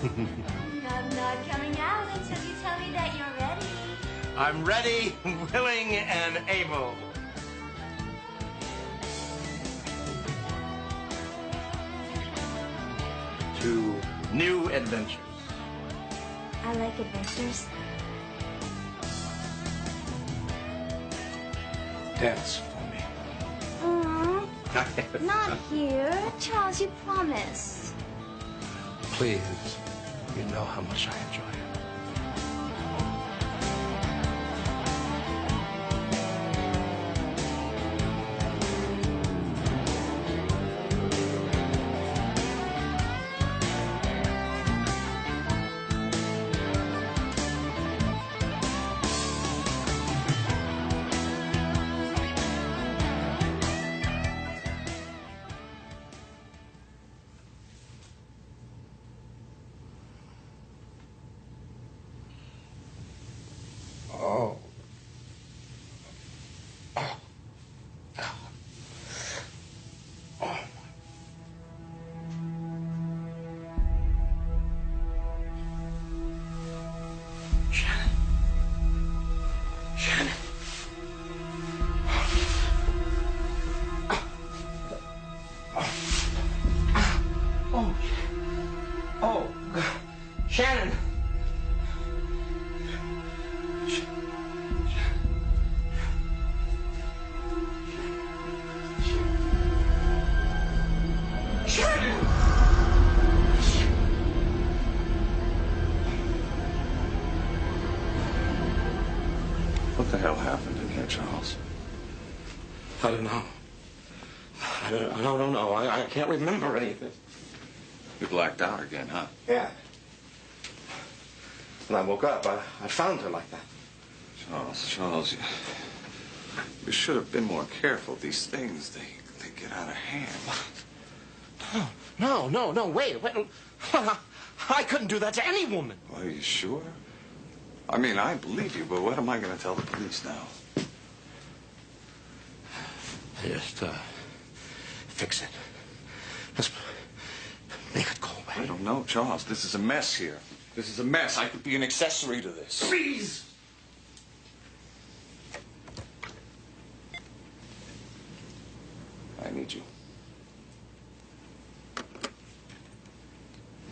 I'm not coming out until you tell me that you're ready. I'm ready, willing, and able. To new adventures. I like adventures. Dance for me. Not here. Charles, you promised. Please, you know how much I enjoy it. Oh. Oh. Oh. Shannon. Shannon. Oh. Oh. Shannon. What the hell happened in here, Charles? I don't know. I don't know. I can't remember anything. You blacked out again, huh? Yeah. When I woke up, I found her like that. Charles, you should have been more careful. These things, they get out of hand. No, wait. I couldn't do that to any woman. Well, are you sure? I mean, I believe you, but what am I going to tell the police now? Just, fix it. Just make it go away. I don't know, Charles. This is a mess here. This is a mess. I could be an accessory to this. Please! I need you.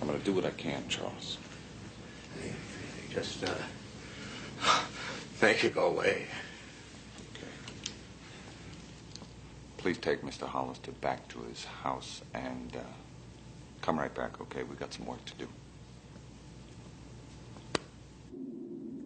I'm going to do what I can, Charles. Just, make it go away. Okay. Please take Mr. Hollister back to his house and come right back, okay? We got some work to do.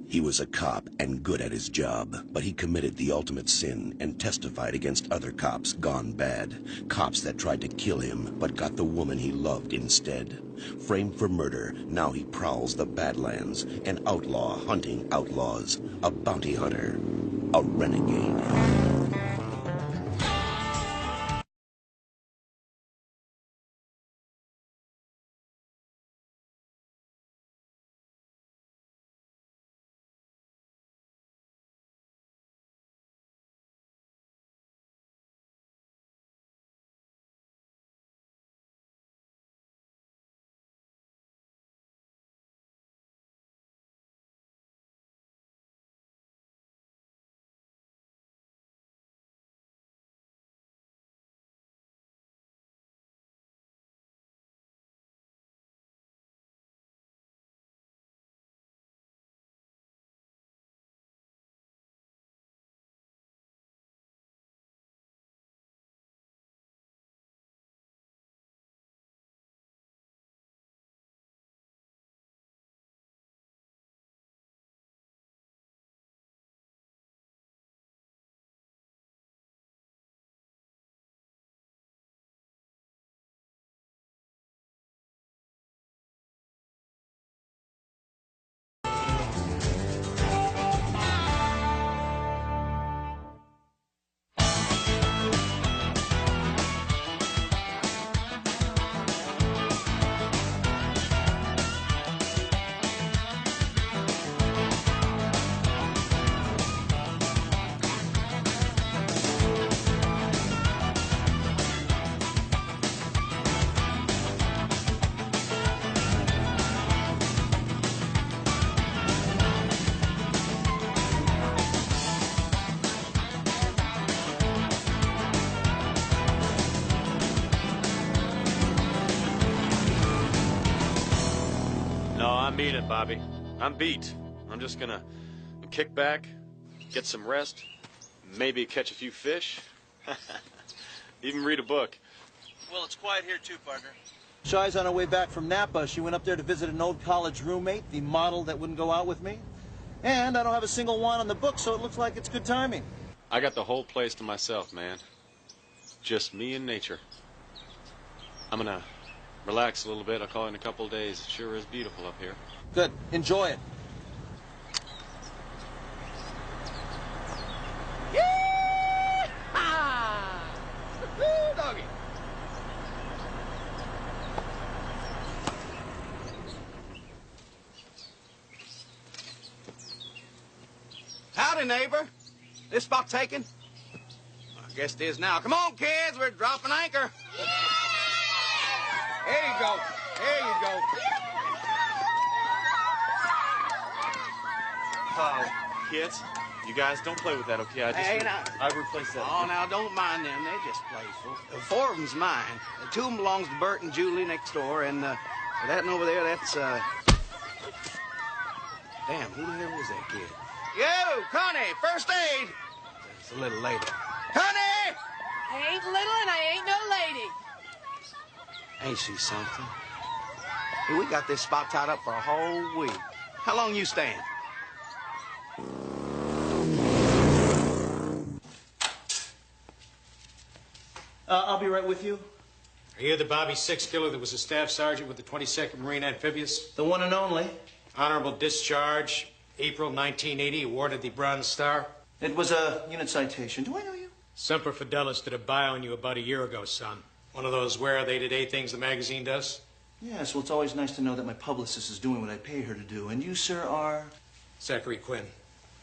He was a cop and good at his job, but he committed the ultimate sin and testified against other cops gone bad. Cops that tried to kill him, but got the woman he loved instead. Framed for murder, now he prowls the Badlands, an outlaw hunting outlaws, a bounty hunter, a renegade. minute, Bobby. I'm beat. I'm just gonna kick back, get some rest, maybe catch a few fish, even read a book. Well, it's quiet here too, partner. Shy's on her way back from Napa. She went up there to visit an old college roommate, the model that wouldn't go out with me. And I don't have a single one on the book, so it looks like it's good timing. I got the whole place to myself, man. Just me and nature. I'm gonna relax a little bit. I'll call in a couple of days. It sure is beautiful up here. Good. Enjoy it. Doggy. Howdy, neighbor. This spot taken? I guess it is now. Come on, kids. We're dropping anchor. There you go. There you go. Kids, you guys don't play with that, okay? I replaced that. Oh, now, don't mind them. They're just playful. 4 of them's mine. 2 of them belongs to Bert and Julie next door, and that one over there, that's, Damn, who the hell was that kid? Yo, Connie, first aid. It's a little later. Connie! I ain't little and I ain't no lady. Ain't she something? Hey, we got this spot tied up for a whole week. How long you staying? I'll be right with you. Are you the Bobby Six killer that was a staff sergeant with the 22nd Marine Amphibious? The one and only. Honorable discharge, April 1980, awarded the Bronze Star. It was a unit citation. Do I know you? Semper Fidelis did a bio on you about a year ago, son. One of those where they today things the magazine does? Yes, well, it's always nice to know that my publicist is doing what I pay her to do. And you, sir, are? Zachary Quinn,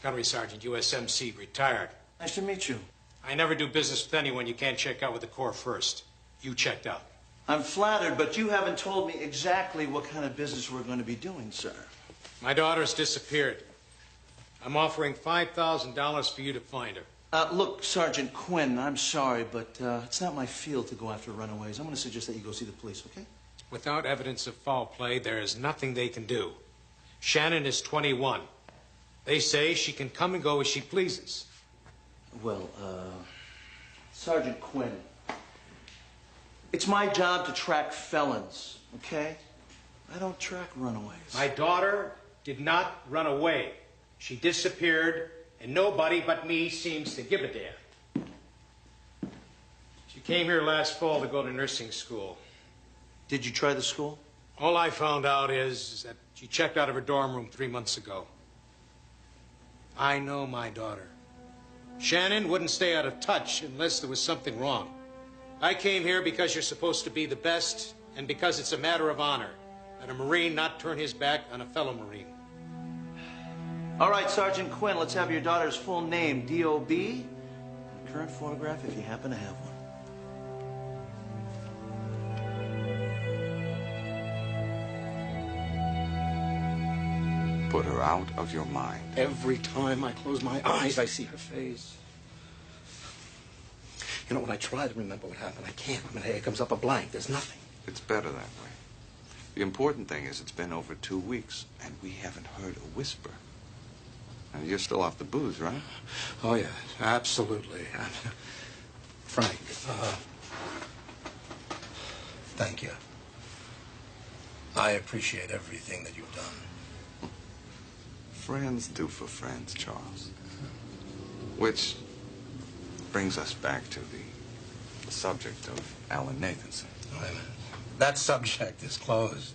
Gunnery Sergeant, USMC, retired. Nice to meet you. I never do business with anyone you can't check out with the Corps first. You checked out. I'm flattered, but you haven't told me exactly what kind of business we're going to be doing, sir. My daughter's disappeared. I'm offering $5,000 for you to find her. Look, Sergeant Quinn, I'm sorry, but it's not my field to go after runaways. I'm going to suggest that you go see the police, okay? Without evidence of foul play, there is nothing they can do. Shannon is 21. They say she can come and go as she pleases. Well, Sergeant Quinn, it's my job to track felons, okay? I don't track runaways. My daughter did not run away. She disappeared, and nobody but me seems to give a damn. She came here last fall to go to nursing school. Did you try the school? All I found out is that she checked out of her dorm room 3 months ago. I know my daughter. Shannon wouldn't stay out of touch unless there was something wrong. I came here because you're supposed to be the best, and because it's a matter of honor that a Marine not turn his back on a fellow Marine. All right, Sergeant Quinn, let's have your daughter's full name, D.O.B., and current photograph if you happen to have one. Put her out of your mind. Every time I close my eyes, I see her face. You know, when I try to remember what happened, I can't. I mean, hey, it comes up a blank. There's nothing. It's better that way. The important thing is it's been over 2 weeks, and we haven't heard a whisper. And you're still off the booze, right? Oh, yeah, absolutely. Frank, thank you. I appreciate everything that you've done. Friends do for friends, Charles. Which brings us back to the subject of Alan Nathanson. That subject is closed.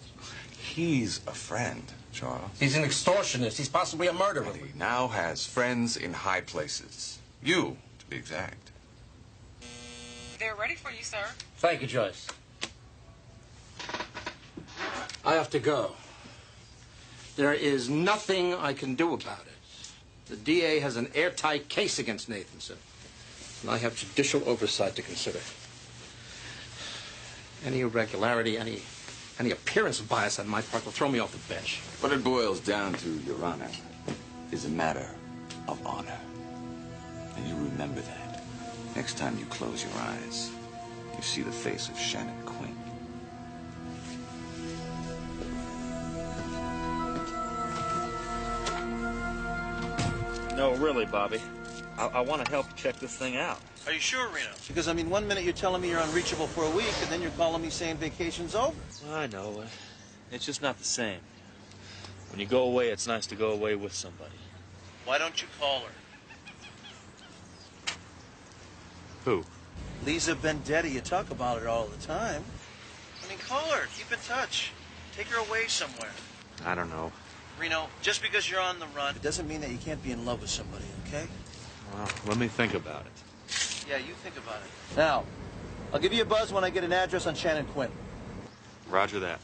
He's a friend, Charles. He's an extortionist. He's possibly a murderer. And he now has friends in high places. You, to be exact. They're ready for you, sir. Thank you, Joyce. I have to go. There is nothing I can do about it. The DA has an airtight case against Nathanson, and I have judicial oversight to consider. Any irregularity, any appearance of bias on my part will throw me off the bench. What it boils down to, Your Honor, is a matter of honor. And you remember that. Next time you close your eyes, you see the face of Shannon Quinn. No, really, Bobby. I want to help you check this thing out. Are you sure, Reno? Because, I mean, one minute you're telling me you're unreachable for a week, and then you're calling me saying vacation's over. I know. It's just not the same. When you go away, it's nice to go away with somebody. Why don't you call her? Who? Lisa Bendetti. You talk about her all the time. I mean, call her. Keep in touch. Take her away somewhere. I don't know. Reno, just because you're on the run, it doesn't mean that you can't be in love with somebody, okay? Well, let me think about it. Yeah, you think about it. Now, I'll give you a buzz when I get an address on Shannon Quinn. Roger that.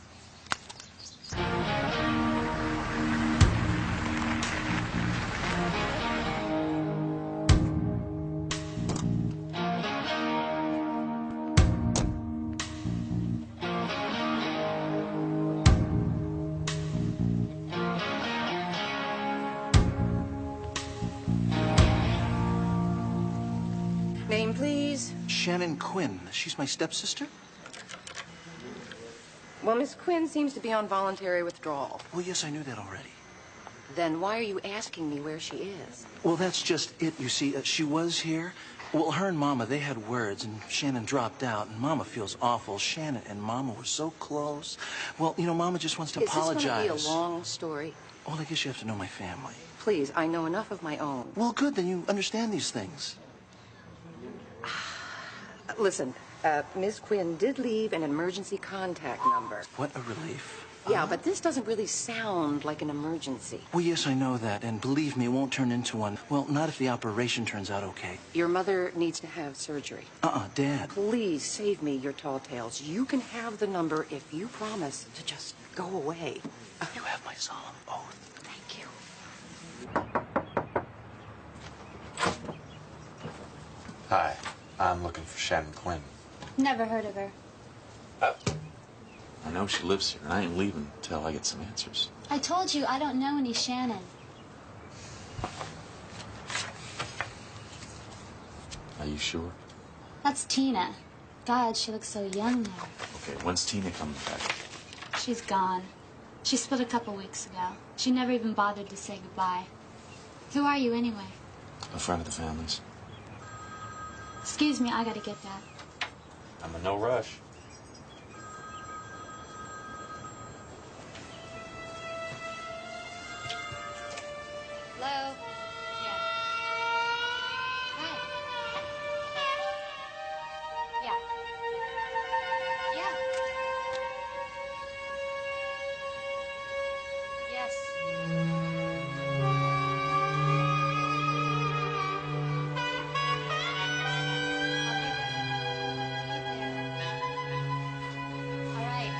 Name, please. Shannon Quinn. She's my stepsister? Well, Miss Quinn seems to be on voluntary withdrawal. Well, yes, I knew that already. Then why are you asking me where she is? Well, that's just it. You see, she was here. Well, her and Mama, they had words, and Shannon dropped out, and Mama feels awful. Shannon and Mama were so close. Well, you know, Mama just wants to apologize. Is this going to be a long story? Well, I guess you have to know my family. Please, I know enough of my own. Well, good, then you understand these things. Listen, Ms. Quinn did leave an emergency contact number. What a relief. Yeah, but this doesn't really sound like an emergency. Well, yes, I know that, and believe me, it won't turn into one. Well, not if the operation turns out okay. Your mother needs to have surgery. Dad. Please save me your tall tales. You can have the number if you promise to just go away. You have my solemn oath. Thank you. Hi, I'm looking for Shannon Quinn. Never heard of her. I know she lives here, and I ain't leaving until I get some answers. I told you I don't know any Shannon. Are you sure? That's Tina. God, she looks so young now. Okay, when's Tina coming back? She's gone. She split a couple weeks ago. She never even bothered to say goodbye. Who are you anyway? A friend of the family's. Excuse me, I gotta get that. I'm in no rush. Hello? Yeah. Hi. Yeah. Yeah. Yes. All right.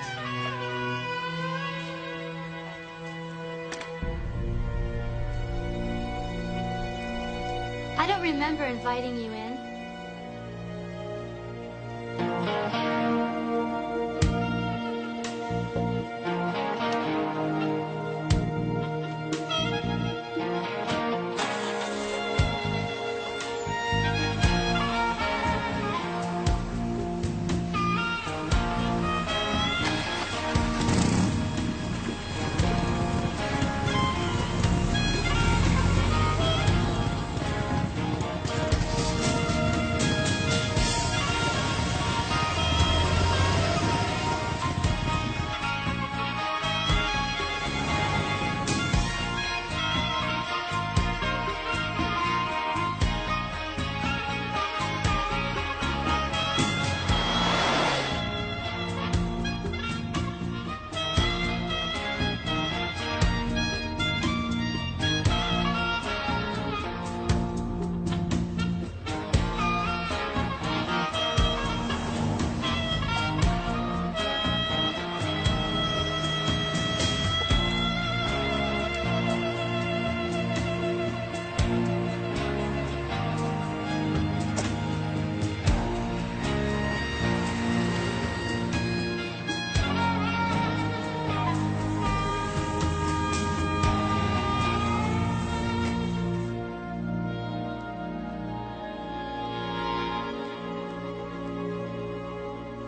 I don't remember inviting you in.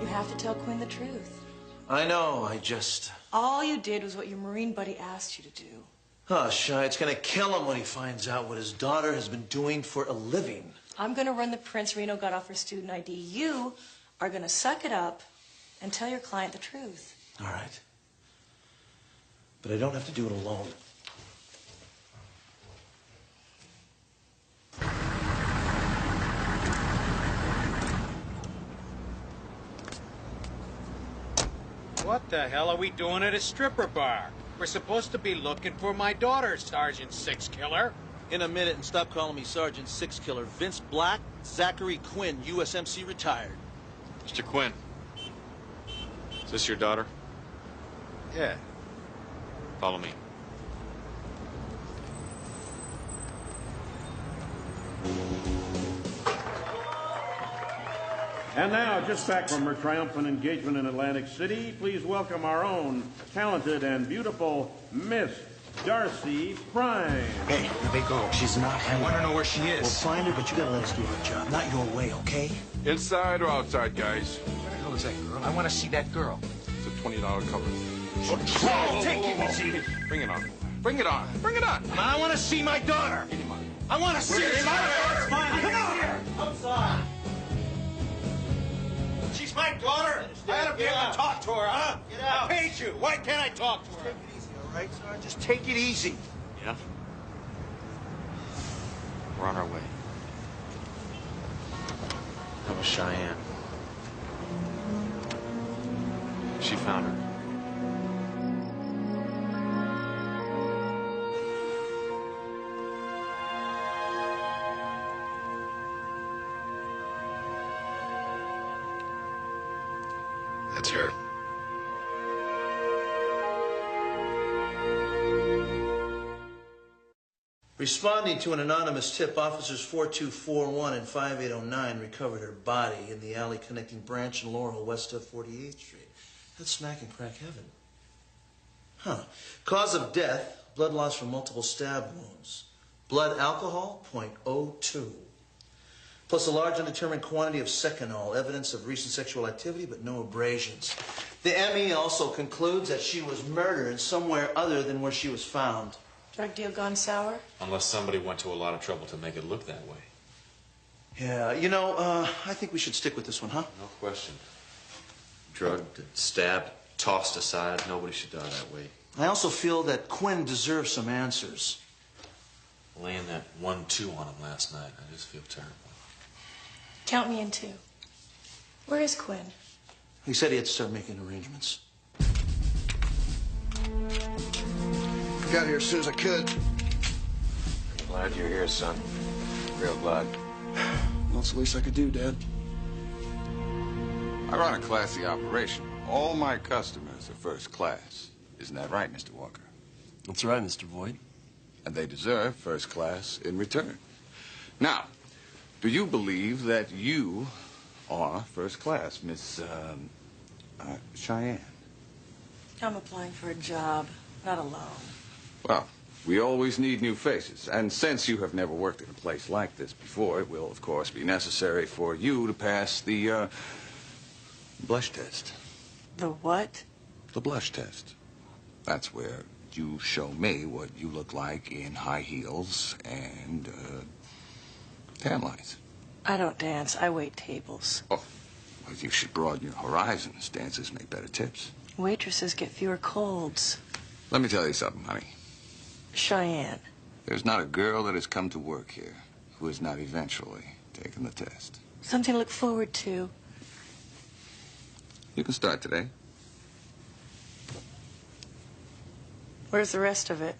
You have to tell Quinn the truth. I know, I just... All you did was what your Marine buddy asked you to do. Oh, Shy, it's gonna kill him when he finds out what his daughter has been doing for a living. I'm going to run the prints Reno got off her student ID. You are going to suck it up and tell your client the truth. All right. But I don't have to do it alone. What the hell are we doing at a stripper bar? We're supposed to be looking for my daughter, Sergeant Six Killer. In a minute, and stop calling me Sergeant Six Killer. Vince Black, Zachary Quinn, USMC retired. Mr. Quinn, is this your daughter? Yeah. Follow me. And now, just back from her triumphant engagement in Atlantic City, please welcome our own talented and beautiful Miss Darcy Prime. Hey, where they go? She's not home. I want to know where she is. We'll find her, but you gotta let us do our job. Not your way, okay? Inside or outside, guys? Where the hell is that girl? I want to see that girl. It's a $20 cover. Whoa, take it easy. Bring it on. Bring it on. Bring it on. I want to see my daughter. I want to see her. Come on! Outside! She's my daughter. I ought to be able to talk to her, huh? Get out. I paid you. Why can't I talk to her? Take it easy, all right, Sarge? Just take it easy. Yeah? We're on our way. That was Cheyenne. She found her. That's her. Responding to an anonymous tip, officers 4241 and 5809 recovered her body in the alley connecting Branch and Laurel west of 48th Street. That's smack and crack heaven. Huh. Cause of death, blood loss from multiple stab wounds. Blood alcohol, 0.02. Plus a large undetermined quantity of seconal, evidence of recent sexual activity, but no abrasions. The ME also concludes that she was murdered somewhere other than where she was found. Drug deal gone sour? Unless somebody went to a lot of trouble to make it look that way. Yeah, I think we should stick with this one, huh? No question. Drugged, stabbed, tossed aside. Nobody should die that way. I also feel that Quinn deserves some answers. Laying that 1-2 on him last night, I just feel terrible. Count me in two. Where is Quinn? He said he had to start making arrangements. Got here as soon as I could. I'm glad you're here, son. Real glad. Well, that's the least I could do, Dad. I run a classy operation. All my customers are first class. Isn't that right, Mr. Walker? That's right, Mr. Voigt. And they deserve first class in return. Now, do you believe that you are first class, Miss Cheyenne? I'm applying for a job, not a loan. Well, we always need new faces. And since you have never worked in a place like this before, it will, of course, be necessary for you to pass the blush test. The what? The blush test. That's where you show me what you look like in high heels and tan lines. I don't dance. I wait tables. Oh, well, you should broaden your horizons. Dancers make better tips. Waitresses get fewer colds. Let me tell you something, honey. Cheyenne. There's not a girl that has come to work here who has not eventually taken the test. Something to look forward to. You can start today. Where's the rest of it?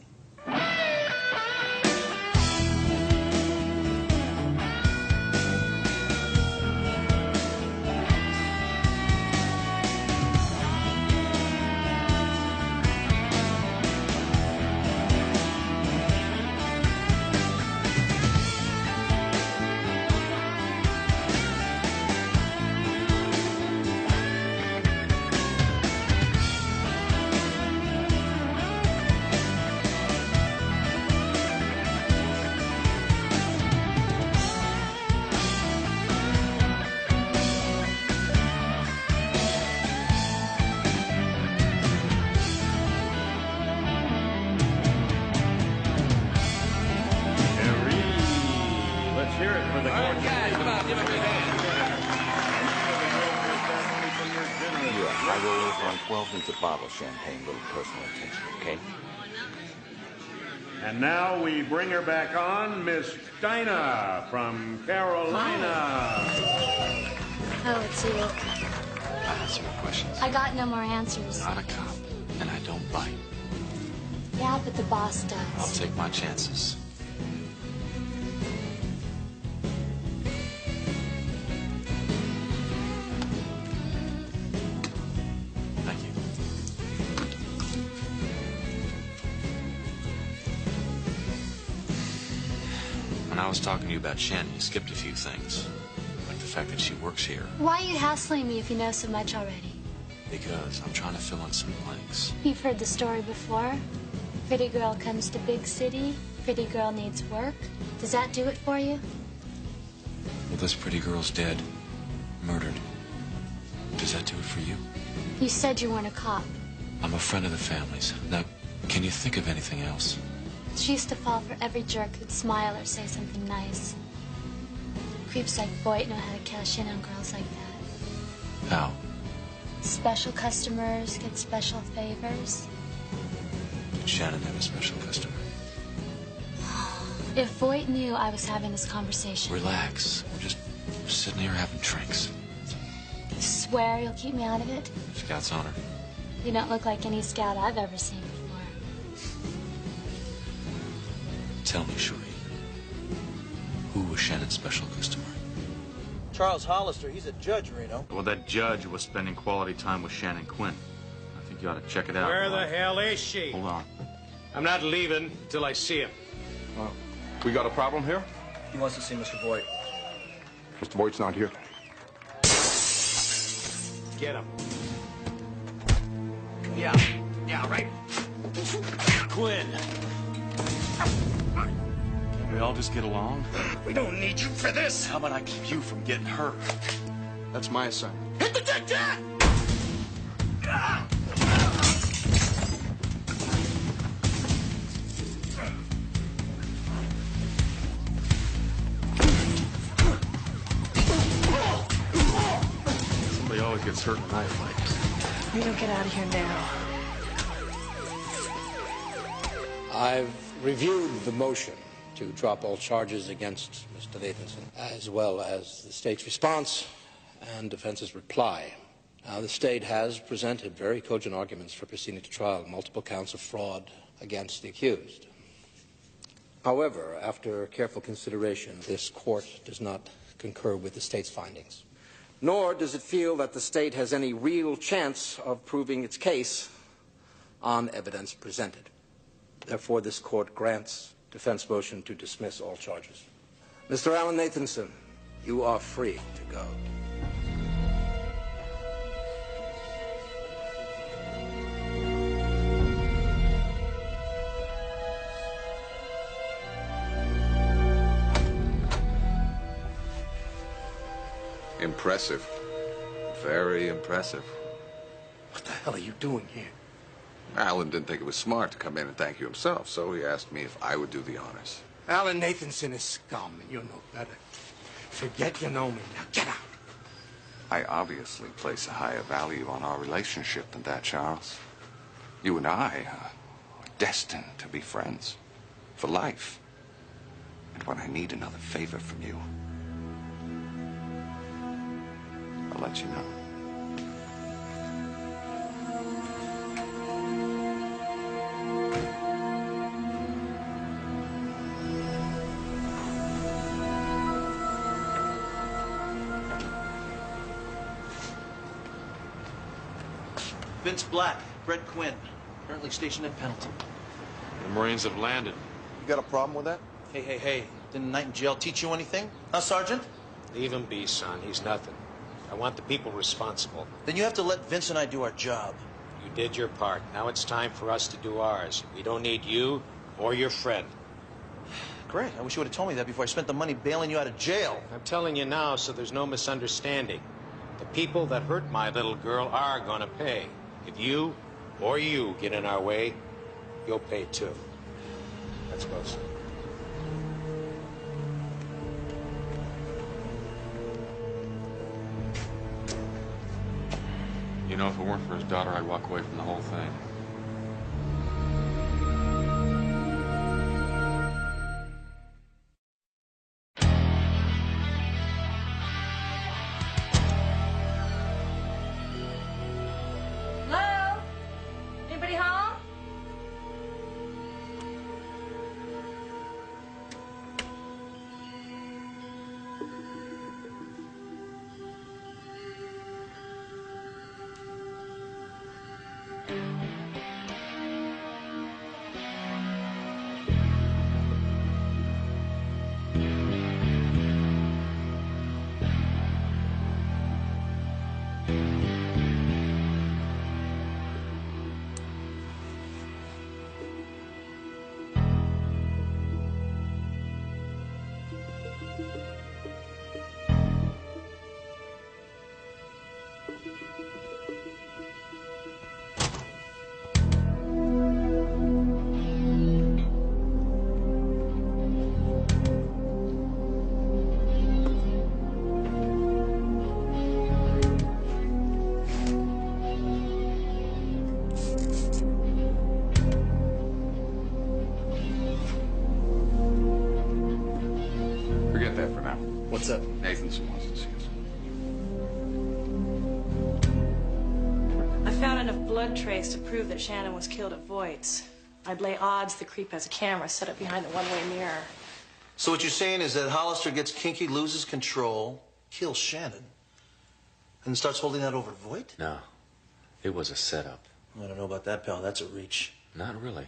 hear it for the court. Guys, come on, give him a big hand. Yeah, I roll over on 12-inch bottle of champagne, little personal attention, okay? And now we bring her back on, Miss Dinah from Carolina. Oh, it's you. I answer your questions. I got no more answers. Not a cop, and I don't bite. Yeah, but the boss does. I'll take my chances. Thank you. When I was talking to you about Shannon, you skipped a few things. Like the fact that she works here. Why are you hassling me if you know so much already? Because I'm trying to fill in some blanks. You've heard the story before. Pretty girl comes to big city. Pretty girl needs work. Does that do it for you? Well, this pretty girl's dead. Murdered. Does that do it for you? You said you weren't a cop. I'm a friend of the family's. Now, can you think of anything else? She used to fall for every jerk who'd smile or say something nice. Creeps like Voight know how to cash in on girls like that. How? Special customers get special favors. Did Shannon have a special customer? If Voight knew I was having this conversation... Relax. We're just sitting here having drinks. You swear you'll keep me out of it? Scout's honor. You don't look like any scout I've ever seen before. Tell me, Shuri. Who was Shannon's special customer? Charles Hollister, he's a judge, Reno. Well, that judge was spending quality time with Shannon Quinn. I think you ought to check it out. Where the hell is she? Hold on. I'm not leaving until I see him. Well, we got a problem here? He wants to see Mr. Voight. Mr. Voight's not here. Get him. Yeah, right. Quinn. Can we all just get along? We don't need you for this. How about I keep you from getting hurt? That's my assignment. Hit the deck, Jack! Somebody always gets hurt in a knife fight. Reno, get out of here now. I've reviewed the motion to drop all charges against Mr. Nathanson, as well as the state's response and defense's reply. Now, the state has presented very cogent arguments for proceeding to trial, multiple counts of fraud against the accused. However, after careful consideration, this court does not concur with the state's findings, nor does it feel that the state has any real chance of proving its case on evidence presented. Therefore, this court grants defense motion to dismiss all charges. Mr. Alan Nathanson, you are free to go. Impressive. Very impressive. What the hell are you doing here? Alan didn't think it was smart to come in and thank you himself, so he asked me if I would do the honors. Alan Nathanson is scum, and you know better. Forget you know me. Now get out. I obviously place a higher value on our relationship than that, Charles. You and I are destined to be friends for life. And when I need another favor from you, I'll let you know. Vince Black, Brett Quinn, currently stationed at Pendleton. The Marines have landed. You got a problem with that? Hey. Didn't a night in jail teach you anything? Huh, Sergeant? Leave him be, son. He's nothing. I want the people responsible. Then you have to let Vince and I do our job. You did your part. Now it's time for us to do ours. We don't need you or your friend. Great. I wish you would have told me that before I spent the money bailing you out of jail. I'm telling you now so there's no misunderstanding. The people that hurt my little girl are gonna pay. If you or you get in our way, you'll pay too. Let's go, son. You know, if it weren't for his daughter, I'd walk away from the whole thing. Hello? Anybody home? Forget that for now. What's up? Nathanson wants to see us. I found enough blood trace to prove that Shannon was killed at Voight's. I'd lay odds the creep has a camera set up behind the one-way mirror. So what you're saying is that Hollister gets kinky, loses control, kills Shannon, and starts holding that over Voight? No. It was a setup. I don't know about that, pal. That's a reach. Not really.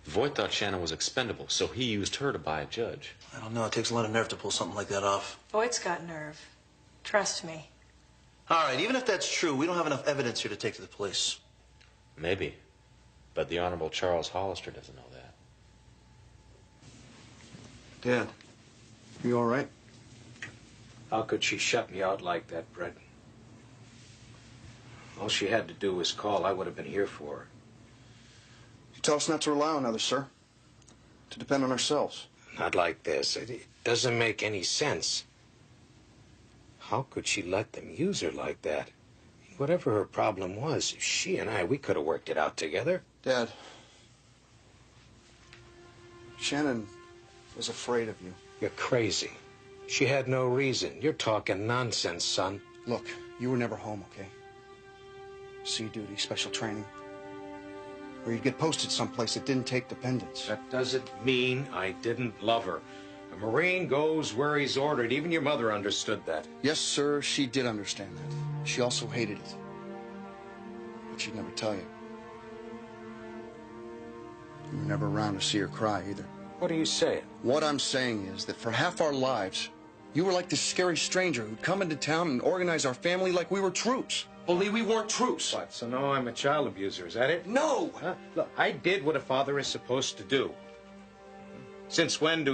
Voight thought Shannon was expendable, so he used her to buy a judge. I don't know. It takes a lot of nerve to pull something like that off. Voight's got nerve. Trust me. All right, even if that's true, we don't have enough evidence here to take to the police. Maybe. But the Honorable Charles Hollister doesn't know that. Dad, you all right? How could she shut me out like that, Brett? All she had to do was call. I would have been here for her. You tell us not to rely on others, sir. To depend on ourselves. Not like this. It doesn't make any sense. How could she let them use her like that? Whatever her problem was, she and I, we could have worked it out together. Dad, Shannon was afraid of you. You're crazy. She had no reason. You're talking nonsense, son. Look, you were never home, okay? Sea duty, special training. Or you'd get posted someplace that didn't take dependents. That doesn't mean I didn't love her. A Marine goes where he's ordered. Even your mother understood that. Yes, sir, she did understand that. She also hated it. But she'd never tell you. You were never around to see her cry, either. What are you saying? What I'm saying is that for half our lives, you were like this scary stranger who'd come into town and organize our family like we were troops. Only we weren't troops. What, so now I'm a child abuser, is that it? No! Huh? Look, I did what a father is supposed to do. Since when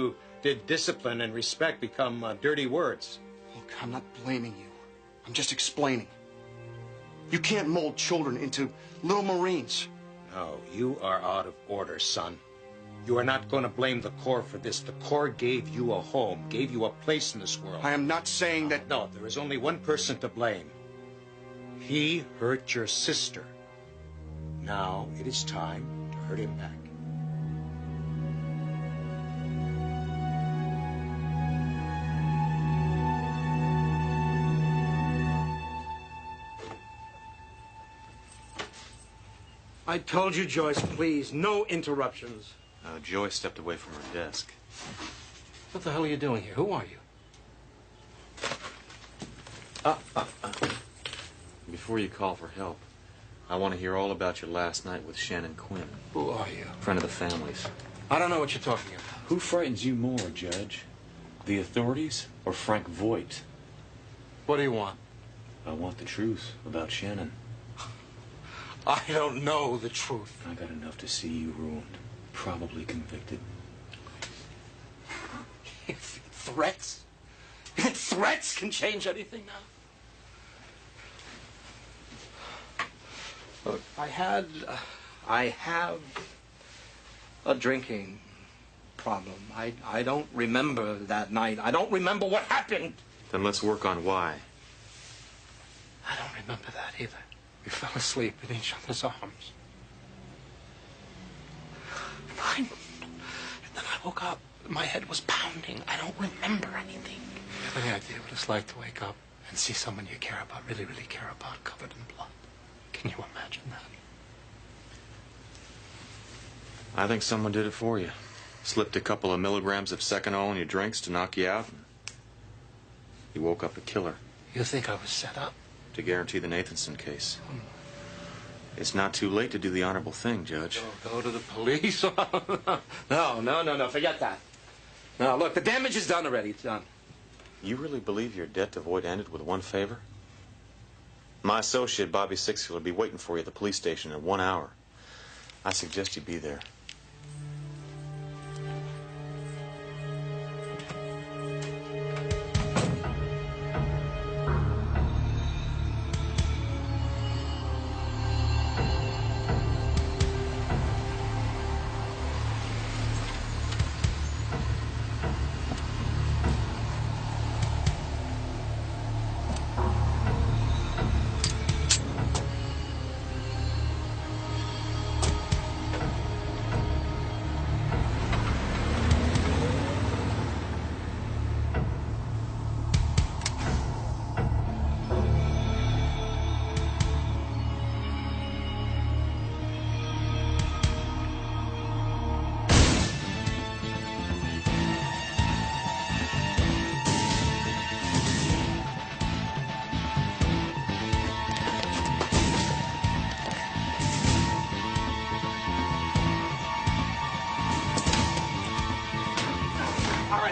did discipline and respect become dirty words? Look, I'm not blaming you. I'm just explaining. You can't mold children into little Marines. No, you are out of order, son. You are not going to blame the Corps for this. The Corps gave you a home, gave you a place in this world. I am not saying that... No, there is only one person to blame. He hurt your sister. Now it is time to hurt him back. I told you, Joyce, please, no interruptions. Joyce stepped away from her desk. What the hell are you doing here? Who are you? Before you call for help, I want to hear all about your last night with Shannon Quinn. Who are you? Friend of the family's. I don't know what you're talking about. Who frightens you more, Judge? The authorities or Frank Voight? What do you want? I want the truth about Shannon. I don't know the truth. I got enough to see you ruined. Probably convicted. If threats can change anything now. Look, I have a drinking problem. I don't remember that night. I don't remember what happened. Then let's work on why. I don't remember that either. We fell asleep in each other's arms. And then I woke up. My head was pounding. I don't remember anything. You have any idea what it's like to wake up and see someone you care about, really, really care about, covered in blood? Can you imagine that? I think someone did it for you. Slipped a couple of milligrams of Seconal in your drinks to knock you out. You woke up a killer. You think I was set up? To guarantee the Nathanson case. It's not too late to do the honorable thing, Judge. Go to the police? No, forget that. No, look, the damage is done already. It's done. You really believe your debt to Voight ended with one favor? My associate, Bobby Sixfield, will be waiting for you at the police station in 1 hour. I suggest you be there.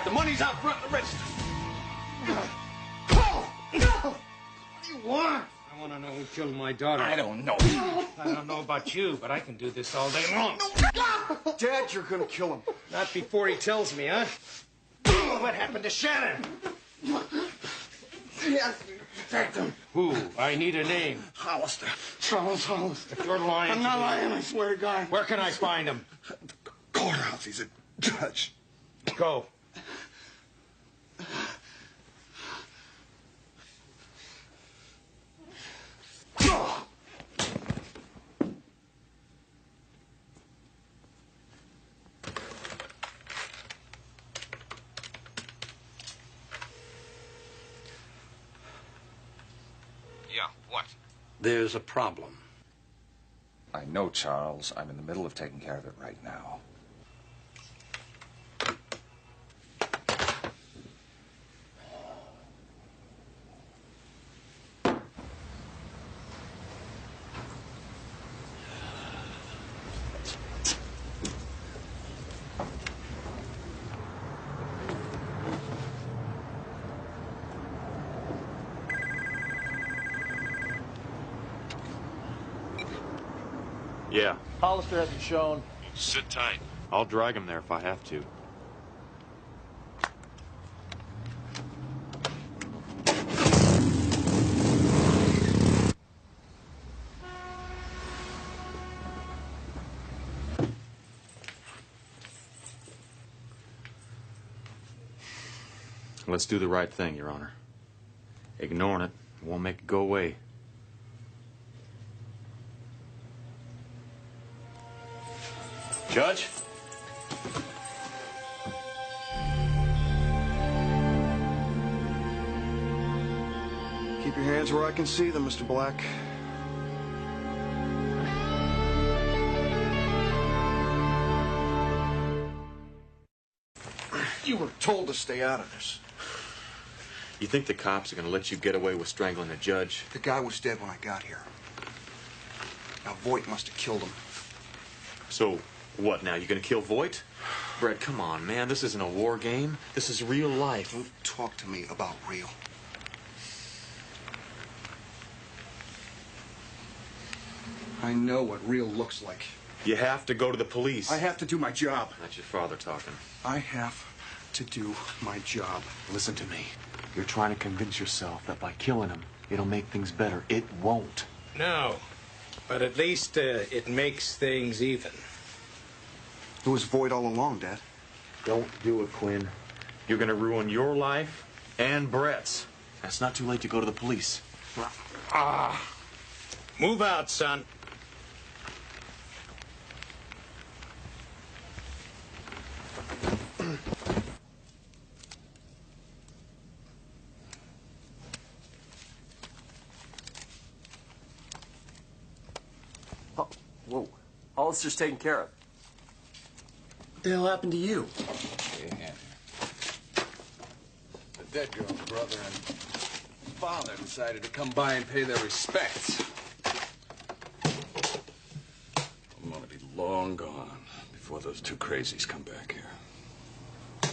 The money's out front of the register. What do you want? I want to know who killed my daughter. I don't know. I don't know about you, but I can do this all day long. Dad, you're gonna kill him. Not before he tells me, huh? What happened to Shannon? Yes, protect him. Who? I need a name. Hollister. Charles Hollister. You're lying. I'm not lying, I swear to God. Where can I find him? The courthouse. He's a judge. Go. Yeah, what? There's a problem. I know, Charles. I'm in the middle of taking care of it right now. Yeah. Hollister hasn't shown. Sit tight. I'll drag him there if I have to. Let's do the right thing, Your Honor. Ignoring it won't make it go away. Judge? Keep your hands where I can see them, Mr. Black. You were told to stay out of this. You think the cops are going to let you get away with strangling a judge? The guy was dead when I got here. Now, Voight must have killed him. So, what now? You going to kill Voight? Brett, come on, man. This isn't a war game. This is real life. Don't talk to me about real. I know what real looks like. You have to go to the police. I have to do my job. That's your father talking. I have to do my job. Listen to me. You're trying to convince yourself that by killing him, it'll make things better. It won't. No, but at least it makes things even. It was Voight all along, Dad. Don't do it, Quinn. You're going to ruin your life and Brett's. It's not too late to go to the police. Well, Move out, son. Oh, whoa. Hollister's taken care of. What the hell happened to you? Yeah. The dead girl's brother and father decided to come by and pay their respects. I'm gonna be long gone before those two crazies come back here.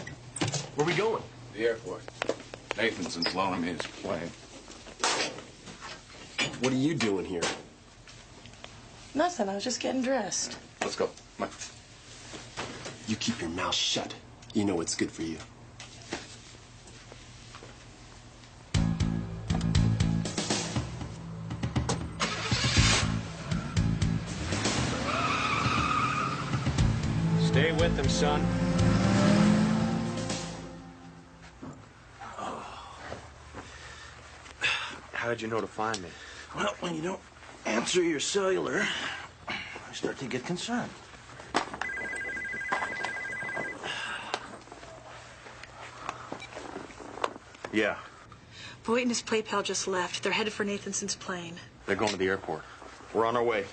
Where we going? The airport. Nathanson's loaning me his plane. What are you doing here? Nothing. I was just getting dressed. Let's go. Come on. You keep your mouth shut. You know what's good for you. Stay with him, son. How'd you know to find me? Well, when you don't answer your cellular, I start to get concerned. Yeah, Voight and his play pal just left. They're headed for Nathanson's plane. they're going to the airport. We're on our way.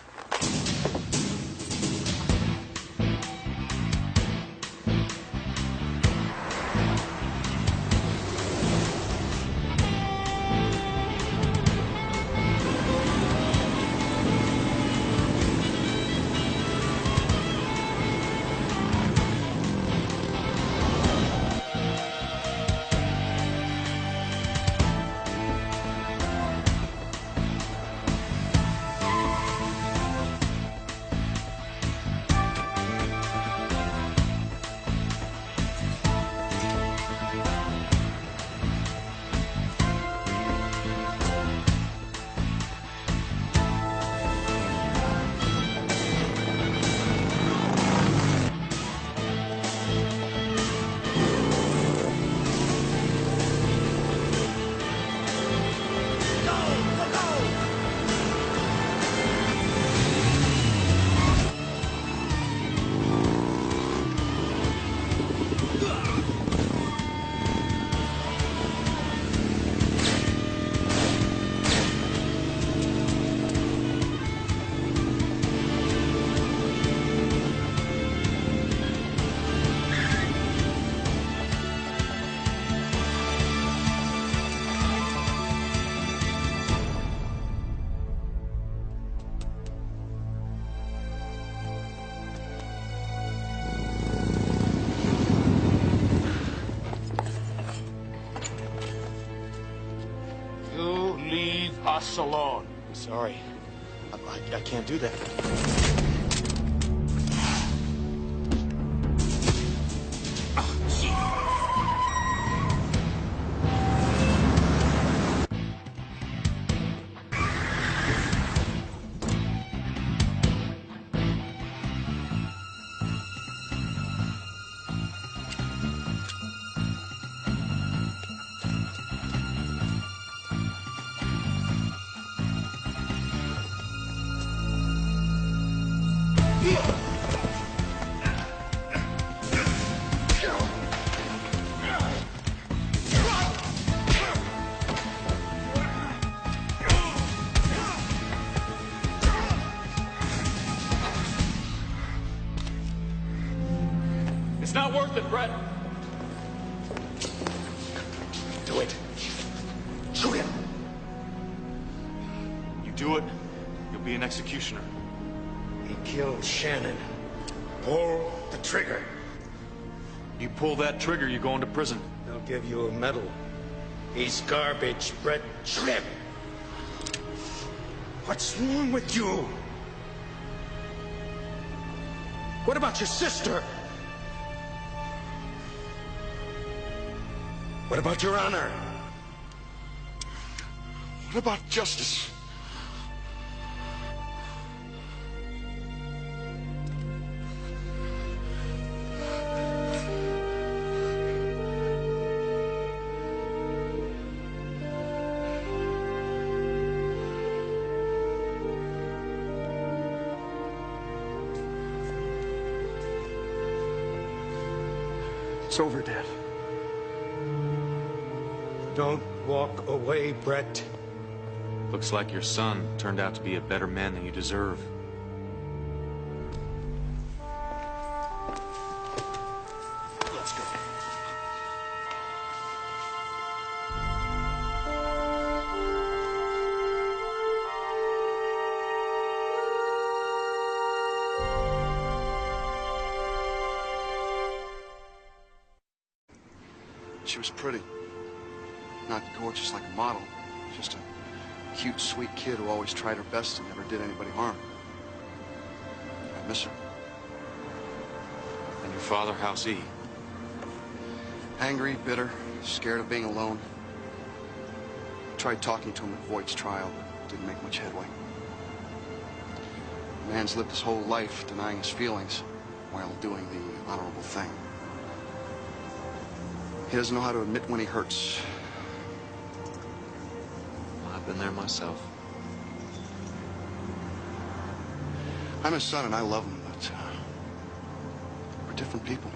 Us alone. Sorry. I can't do that. It's not worth it, Brett. Do it. Shoot him. You do it, you'll be an executioner. He killed Shannon. Pull the trigger. You pull that trigger, you go into prison. They'll give you a medal. He's garbage, Brett. Shoot him. What's wrong with you? What about your sister? What about your honor? What about justice? It's over, Dad. Don't walk away, Brett. Looks like your son turned out to be a better man than you deserve. Let's go. She was pretty. Not gorgeous like a model. Just a cute, sweet kid who always tried her best and never did anybody harm. I miss her. And your father, how's he? Angry, bitter, scared of being alone. Tried talking to him at Voight's trial, but didn't make much headway. The man's lived his whole life denying his feelings while doing the honorable thing. He doesn't know how to admit when he hurts. I've been there myself. I'm his son and I love him, but we're different people.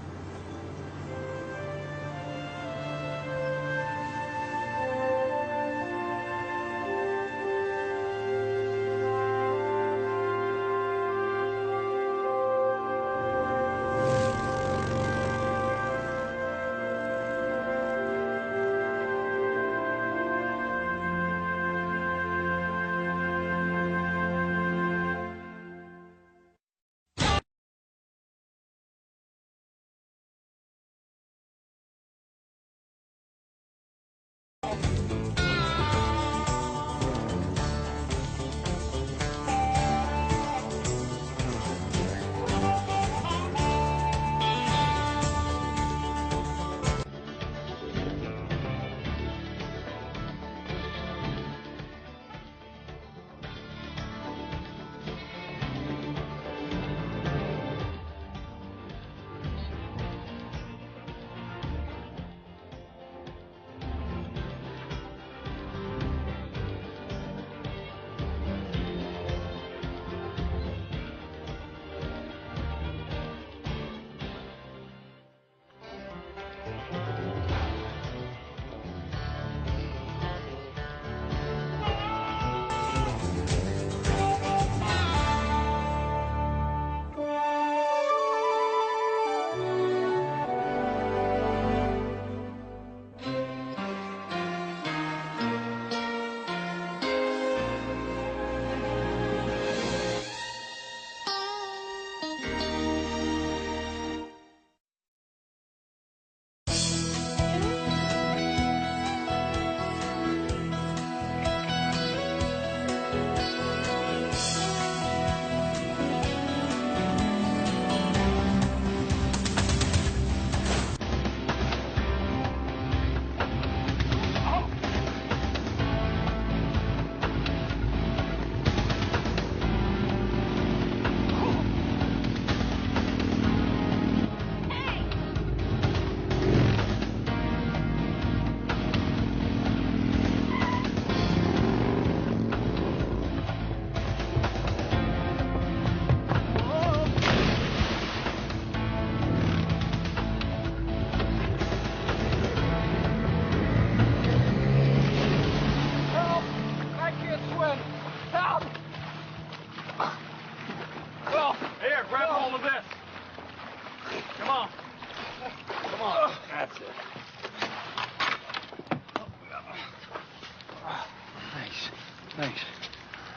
Thanks.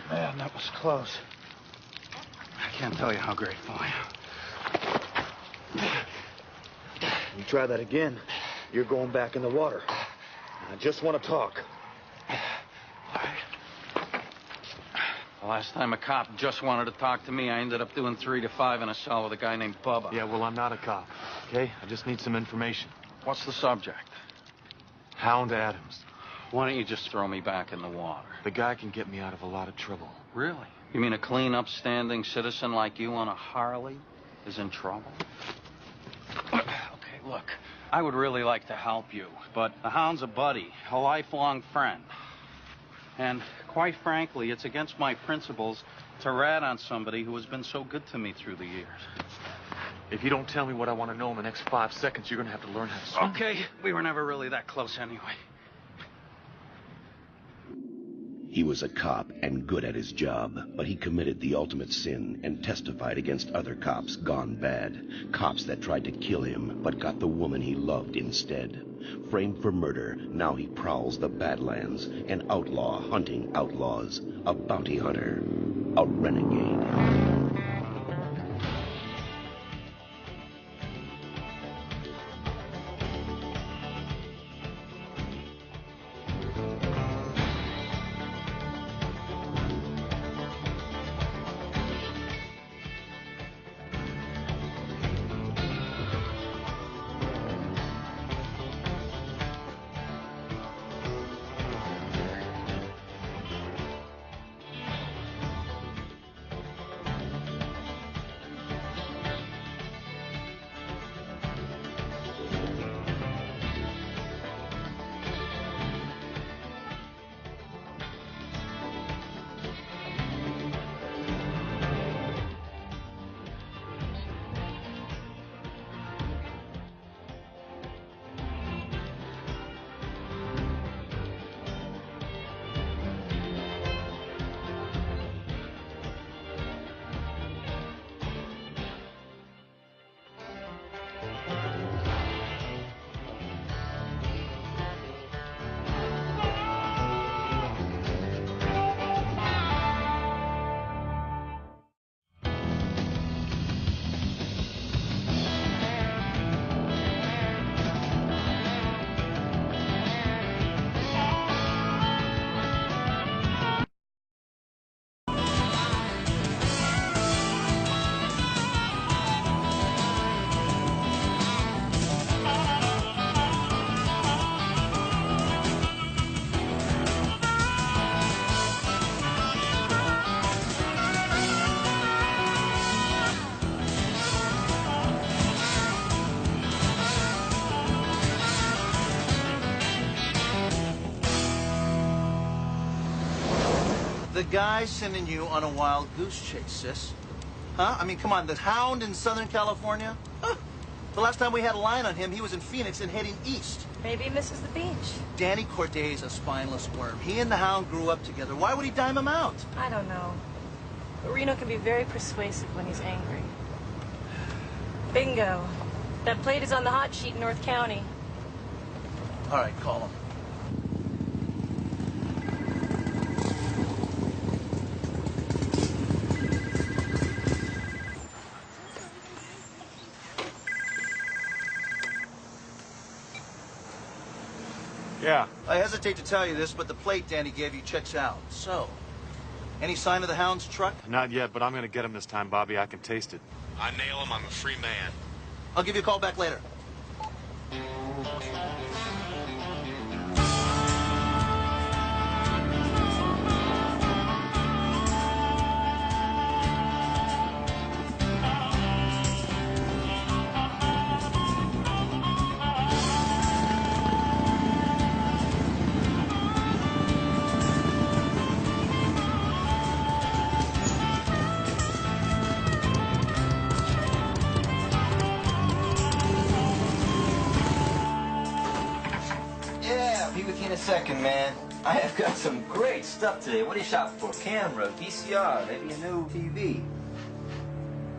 Man, that was close. I can't tell you how grateful I am. You try that again, you're going back in the water. I just want to talk. The last time a cop just wanted to talk to me, I ended up doing 3 to 5 in a cell with a guy named Bubba. Yeah, well, I'm not a cop, okay? I just need some information. What's the subject? Hound Adams. Why don't you just throw me back in the water? The guy can get me out of a lot of trouble. Really? You mean a clean, upstanding citizen like you on a Harley is in trouble? Okay, look, I would really like to help you, but the Hound's a buddy, a lifelong friend. And quite frankly, it's against my principles to rat on somebody who has been so good to me through the years. If you don't tell me what I want to know in the next 5 seconds, you're going to have to learn how to swim. Okay, we were never really that close anyway. He was a cop and good at his job, but he committed the ultimate sin and testified against other cops gone bad. Cops that tried to kill him, but got the woman he loved instead. Framed for murder, now he prowls the Badlands, an outlaw hunting outlaws, a bounty hunter, a renegade. The guy's sending you on a wild goose chase, sis. Huh? I mean, come on, the Hound in Southern California? Huh. The last time we had a line on him, he was in Phoenix and heading east. Maybe he misses the beach. Danny Corday's a spineless worm. He and the Hound grew up together. Why would he dime him out? I don't know. But Reno can be very persuasive when he's angry. Bingo. That plate is on the hot sheet in North County. All right, call him. Yeah. I hesitate to tell you this, but the plate Danny gave you checks out. So, any sign of the Hound's truck? Not yet, but I'm going to get him this time, Bobby. I can taste it. I nail him, I'm a free man. I'll give you a call back later. Be with you in a second, man. I have got some great stuff today. What are you shopping for? Camera, VCR, maybe a new TV.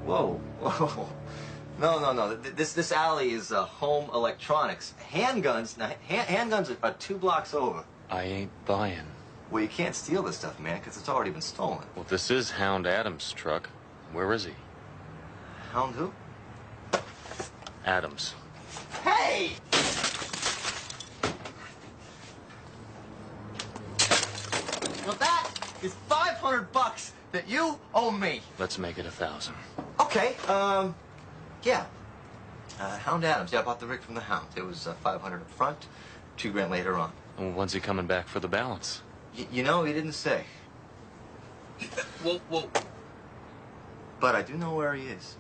Whoa, whoa. No. This alley is home electronics. Handguns, now, handguns are 2 blocks over. I ain't buying. Well, you can't steal this stuff, man, because it's already been stolen. Well, this is Hound Adams' truck. Where is he? Hound who? Adams. Hey! Well, that is $500 that you owe me. Let's make it 1,000. Okay, yeah. Hound Adams, yeah, I bought the rig from the Hound. It was $500 up front, $2,000 later on. Well, when's he coming back for the balance? You know, he didn't say. Whoa. But I do know where he is.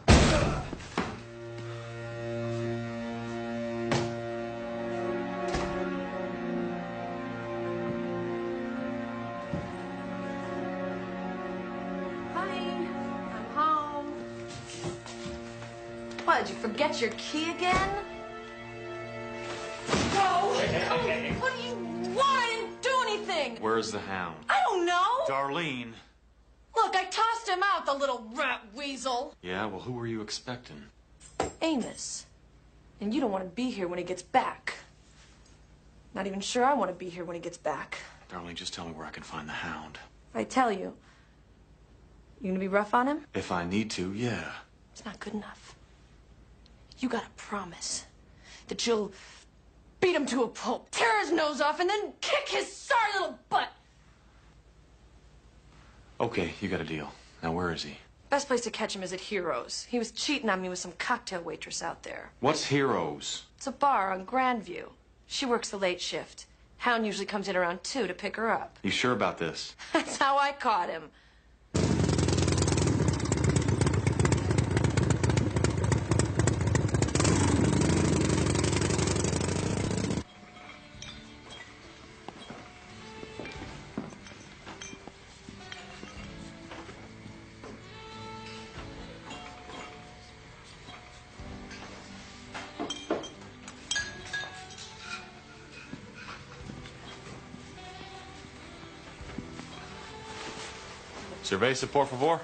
What, did you forget your key again? Whoa! Hey. What do you want? I didn't do anything! Where's the hound? I don't know! Darlene. Look, I tossed him out, the little rat weasel. Yeah, well, who were you expecting? Amos. And you don't want to be here when he gets back. Not even sure I want to be here when he gets back. Darlene, just tell me where I can find the hound. If I tell you, you gonna be rough on him? If I need to, yeah. It's not good enough. You gotta promise that you'll beat him to a pulp, tear his nose off, and then kick his sorry little butt. Okay, you got a deal. Now, where is he? Best place to catch him is at Heroes. He was cheating on me with some cocktail waitress out there. What's Heroes? It's a bar on Grandview. She works the late shift. Hound usually comes in around 2 to pick her up. You sure about this? That's how I caught him. Cerveza, por favor.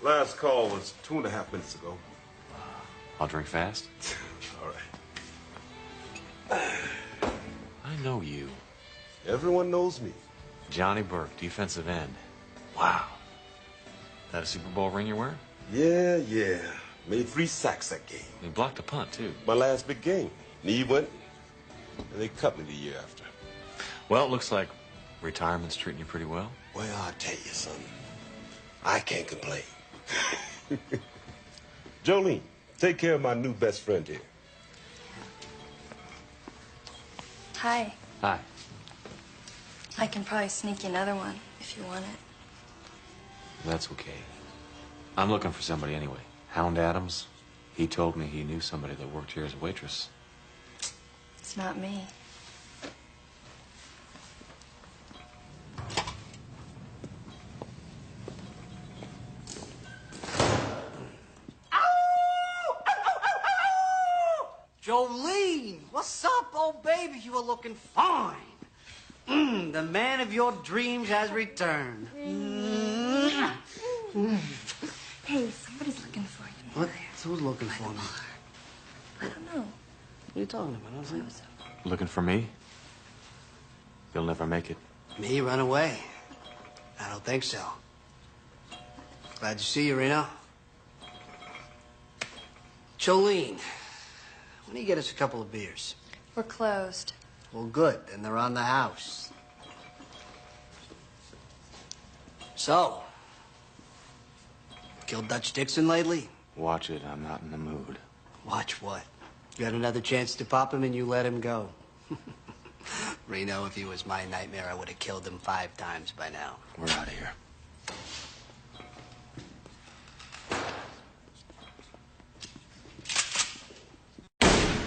Last call was 2.5 minutes ago. I'll drink fast. All right. I know you. Everyone knows me. Johnny Burke, defensive end. Wow. That a Super Bowl ring you're wearing? Yeah. Made 3 sacks that game. You blocked a punt, too. My last big game. Knee went, and they cut me the year after. Well, it looks like retirement's treating you pretty well. Well, I'll tell you something. I can't complain. Jolene, take care of my new best friend here. Hi. Hi. I can probably sneak you another one if you want it. That's okay. I'm looking for somebody anyway. Hound Adams, he told me he knew somebody that worked here as a waitress. It's not me. Jolene, what's up, old baby? You are looking fine. The man of your dreams has returned. Hey, somebody's looking for you. What? Who's looking for me? I don't know. What are you talking about? I don't know. Looking for me? You'll never make it. Me run away? I don't think so. Glad to see you, Reno. Jolene, when do you get us a couple of beers? We're closed. Well, good. Then they're on the house. So, killed Dutch Dixon lately? Watch it, I'm not in the mood. Watch what? You had another chance to pop him and you let him go. Reno, if he was my nightmare, I would have killed him 5 times by now. We're out of here.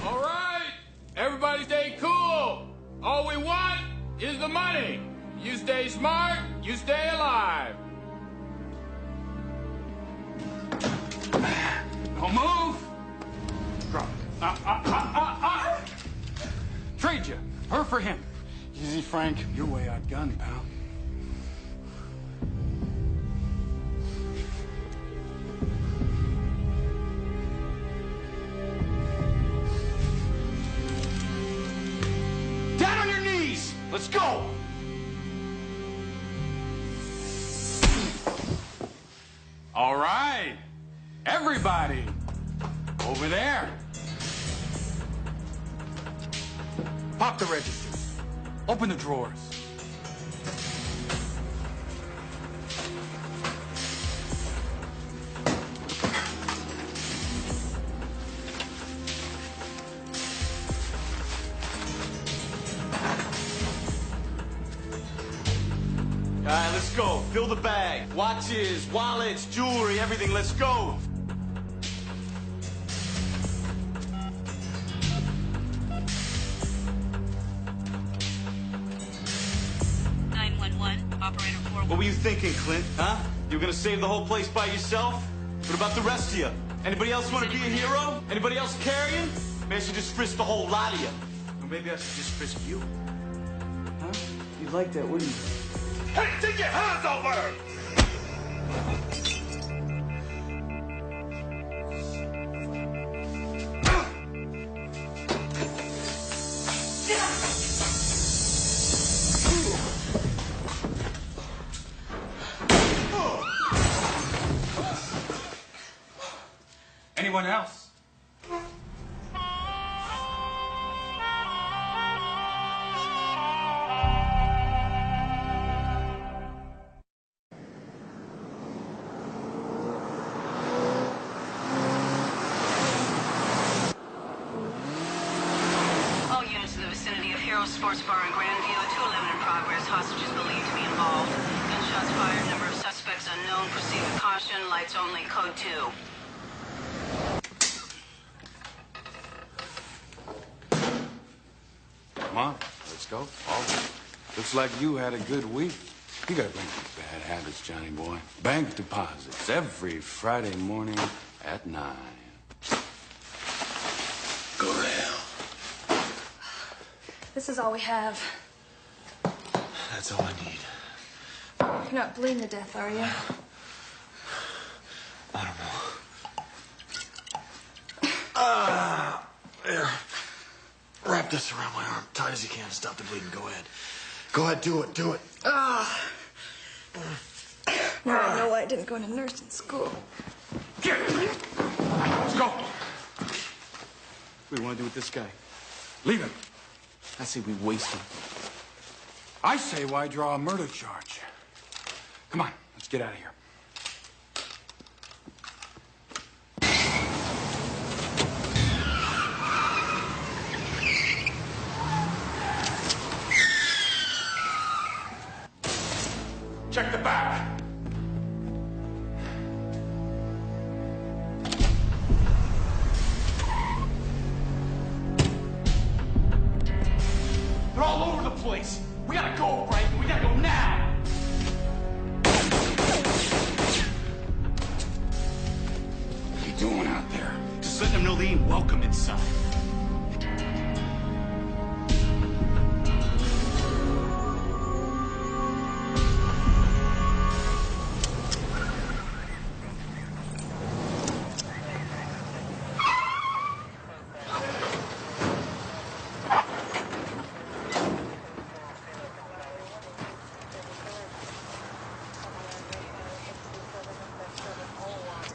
All right, everybody stay cool. All we want is the money. You stay smart, you stay alive. Don't move. Drop it. Trade you. Her for him. Easy, Frank. You're way outgunned, pal. Down on your knees. Let's go. All right. Everybody. Over there. Pop the registers. Open the drawers. All right, let's go. Fill the bag. Watches, wallets, jewelry, everything. Let's go. Operator 4. What were you thinking, Clint? Huh? You were gonna save the whole place by yourself? What about the rest of you? Anybody else want to be a hero? Anybody else carrying? Maybe I should just frisk the whole lot of you. Or maybe I should just frisk you. Huh? You'd like that, wouldn't you? Hey, take your hands off her! Anyone else? All units in the vicinity of Hero Sports Bar in Grandview, a 211 in progress. Hostages believed to be involved. Gunshots fired, number of suspects unknown. Proceed with caution, lights only, code 2. Come on, let's go. Looks like you had a good week. You gotta break these bad habits, Johnny boy. Bank deposits every Friday morning at 9. Go to hell. This is all we have. That's all I need. You're not bleeding to death, are you? I don't know. There. Wrap this around my arm tight as you can to stop the bleeding. Go ahead. Go ahead, do it, do it. Now I know why I didn't go into nursing school. Let's go. What do we want to do with this guy? Leave him. I say we waste him. I say, why draw a murder charge? Come on, let's get out of here. Check the back. They're all over the place. We gotta go, Frank. We gotta go now. What are you doing out there? Just letting them know they ain't welcome inside.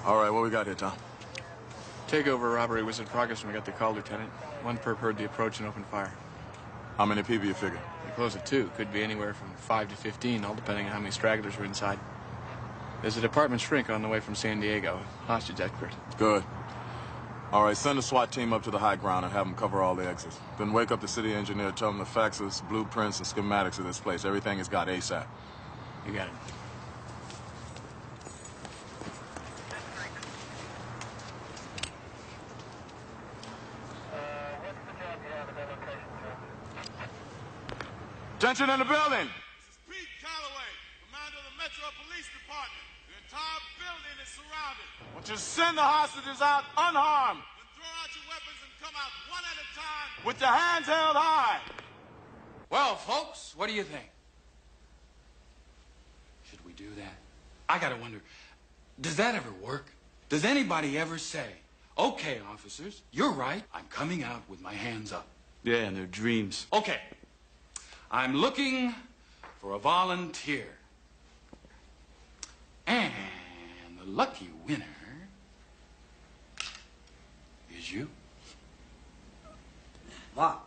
All right, what we got here, Tom? Takeover robbery was in progress when we got the call, Lieutenant. One perp heard the approach and opened fire. How many people you figure? They closed at 2. Could be anywhere from 5 to 15, all depending on how many stragglers were inside. There's a department shrink on the way from San Diego. Hostage expert. Good. All right, send a SWAT team up to the high ground and have them cover all the exits. Then wake up the city engineer, tell him the faxes, blueprints, and schematics of this place. Everything is got ASAP. You got it. Attention in the building! This is Pete Calloway, commander of the Metro Police Department. The entire building is surrounded. Won't you send the hostages out unharmed? Then throw out your weapons and come out one at a time. With your hands held high! Well, folks, what do you think? Should we do that? I gotta wonder, does that ever work? Does anybody ever say, okay, officers, you're right, I'm coming out with my hands up? Yeah, and their dreams. Okay. I'm looking for a volunteer. And the lucky winner is you. What?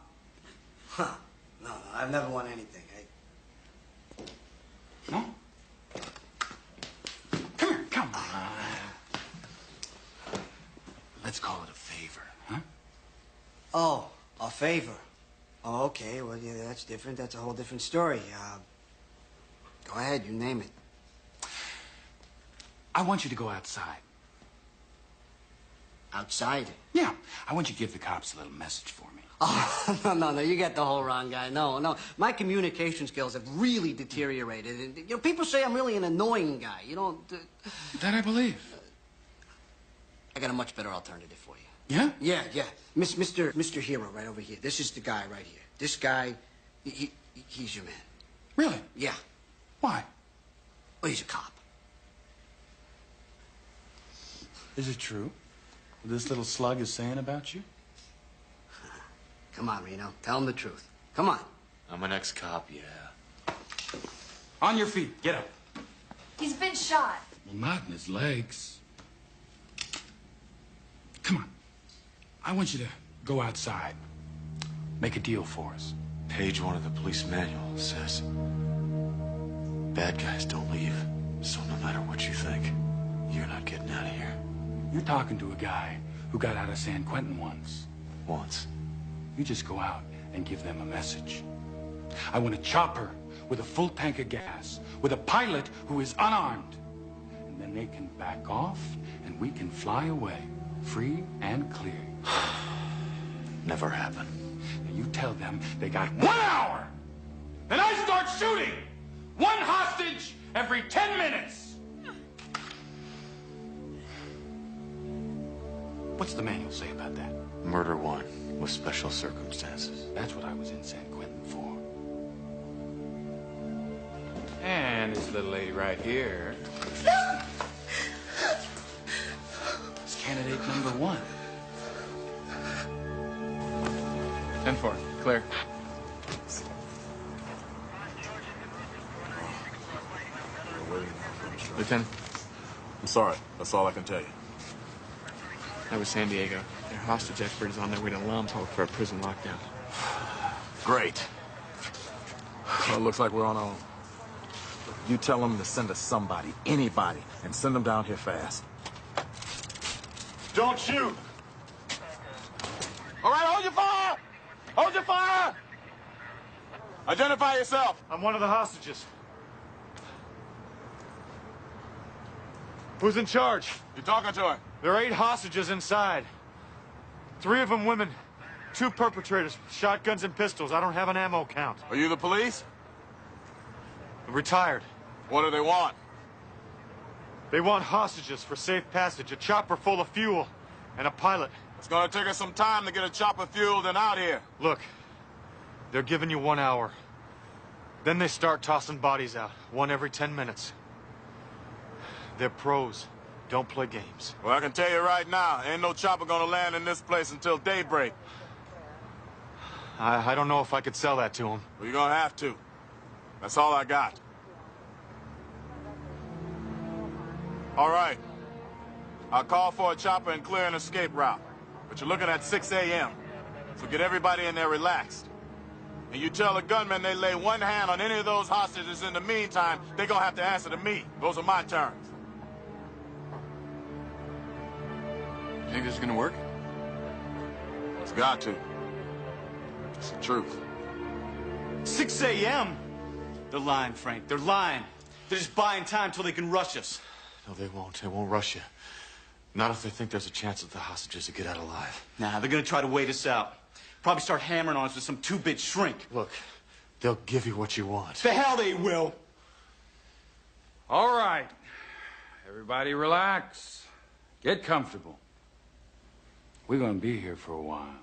Huh. No, I've never won anything. No? Come here, come on. Let's call it a favor, huh? Oh, a favor. Oh, okay. Well, yeah, that's different. That's a whole different story. Go ahead. You name it. I want you to go outside. Outside? Yeah. I want you to give the cops a little message for me. Oh, no. You got the whole wrong guy. No. My communication skills have really deteriorated. And, people say I'm really an annoying guy. That I believe. I got a much better alternative for you. Yeah? Yeah. Mr. Hero right over here. This is the guy right here. This guy, he's your man. Really? Yeah. Why? Well, he's a cop. Is it true what this little slug is saying about you? Come on, Reno. Tell him the truth. Come on. I'm an ex-cop, yeah. On your feet. Get up. He's been shot. Well, not in his legs. Come on. I want you to go outside. Make a deal for us. Page 1 of the police manual says, bad guys don't leave. So no matter what you think, you're not getting out of here. You're talking to a guy who got out of San Quentin once. Once. You just go out and give them a message. I want a chopper with a full tank of gas, with a pilot who is unarmed. And then they can back off, and we can fly away, free and clear. Never happen. Now you tell them they got 1 hour, and I start shooting 1 hostage every 10 minutes. What's the manual say about that? Murder 1 with special circumstances. That's what I was in San Quentin for. And this little lady right here. It's candidate number 1. 10-4. Clear. Lieutenant. I'm sorry. That's all I can tell you. That was San Diego. Their hostage expert is on their way to Lompoc for a prison lockdown. Great. Well, it looks like we're on our own. You tell them to send us somebody, anybody, and send them down here fast. Don't shoot! All right, hold your fire! Hold your fire! Identify yourself. I'm one of the hostages. Who's in charge? You're talking to him. There are 8 hostages inside. 3 of them women. 2 perpetrators, shotguns and pistols. I don't have an ammo count. Are you the police? I'm retired. What do they want? They want hostages for safe passage, a chopper full of fuel, and a pilot. It's gonna take us some time to get a chopper fueled and out here. Look, they're giving you 1 hour. Then they start tossing bodies out, 1 every 10 minutes. They're pros. Don't play games. Well, I can tell you right now, ain't no chopper gonna land in this place until daybreak. I don't know if I could sell that to them. Well, you're gonna have to. That's all I got. All right. I'll call for a chopper and clear an escape route. But you're looking at 6 a.m. So get everybody in there relaxed. And you tell the gunmen they lay 1 hand on any of those hostages in the meantime, they're gonna have to answer to me. Those are my terms. You think this is gonna work? It's got to. It's the truth. 6 a.m.? They're lying, Frank. They're lying. They're just buying time till they can rush us. No, they won't. They won't rush you. Not if they think there's a chance that the hostages will get out alive. Nah, they're gonna try to wait us out. Probably start hammering on us with some 2-bit shrink. Look, they'll give you what you want. The hell they will. All right. Everybody relax. Get comfortable. We're going to be here for a while.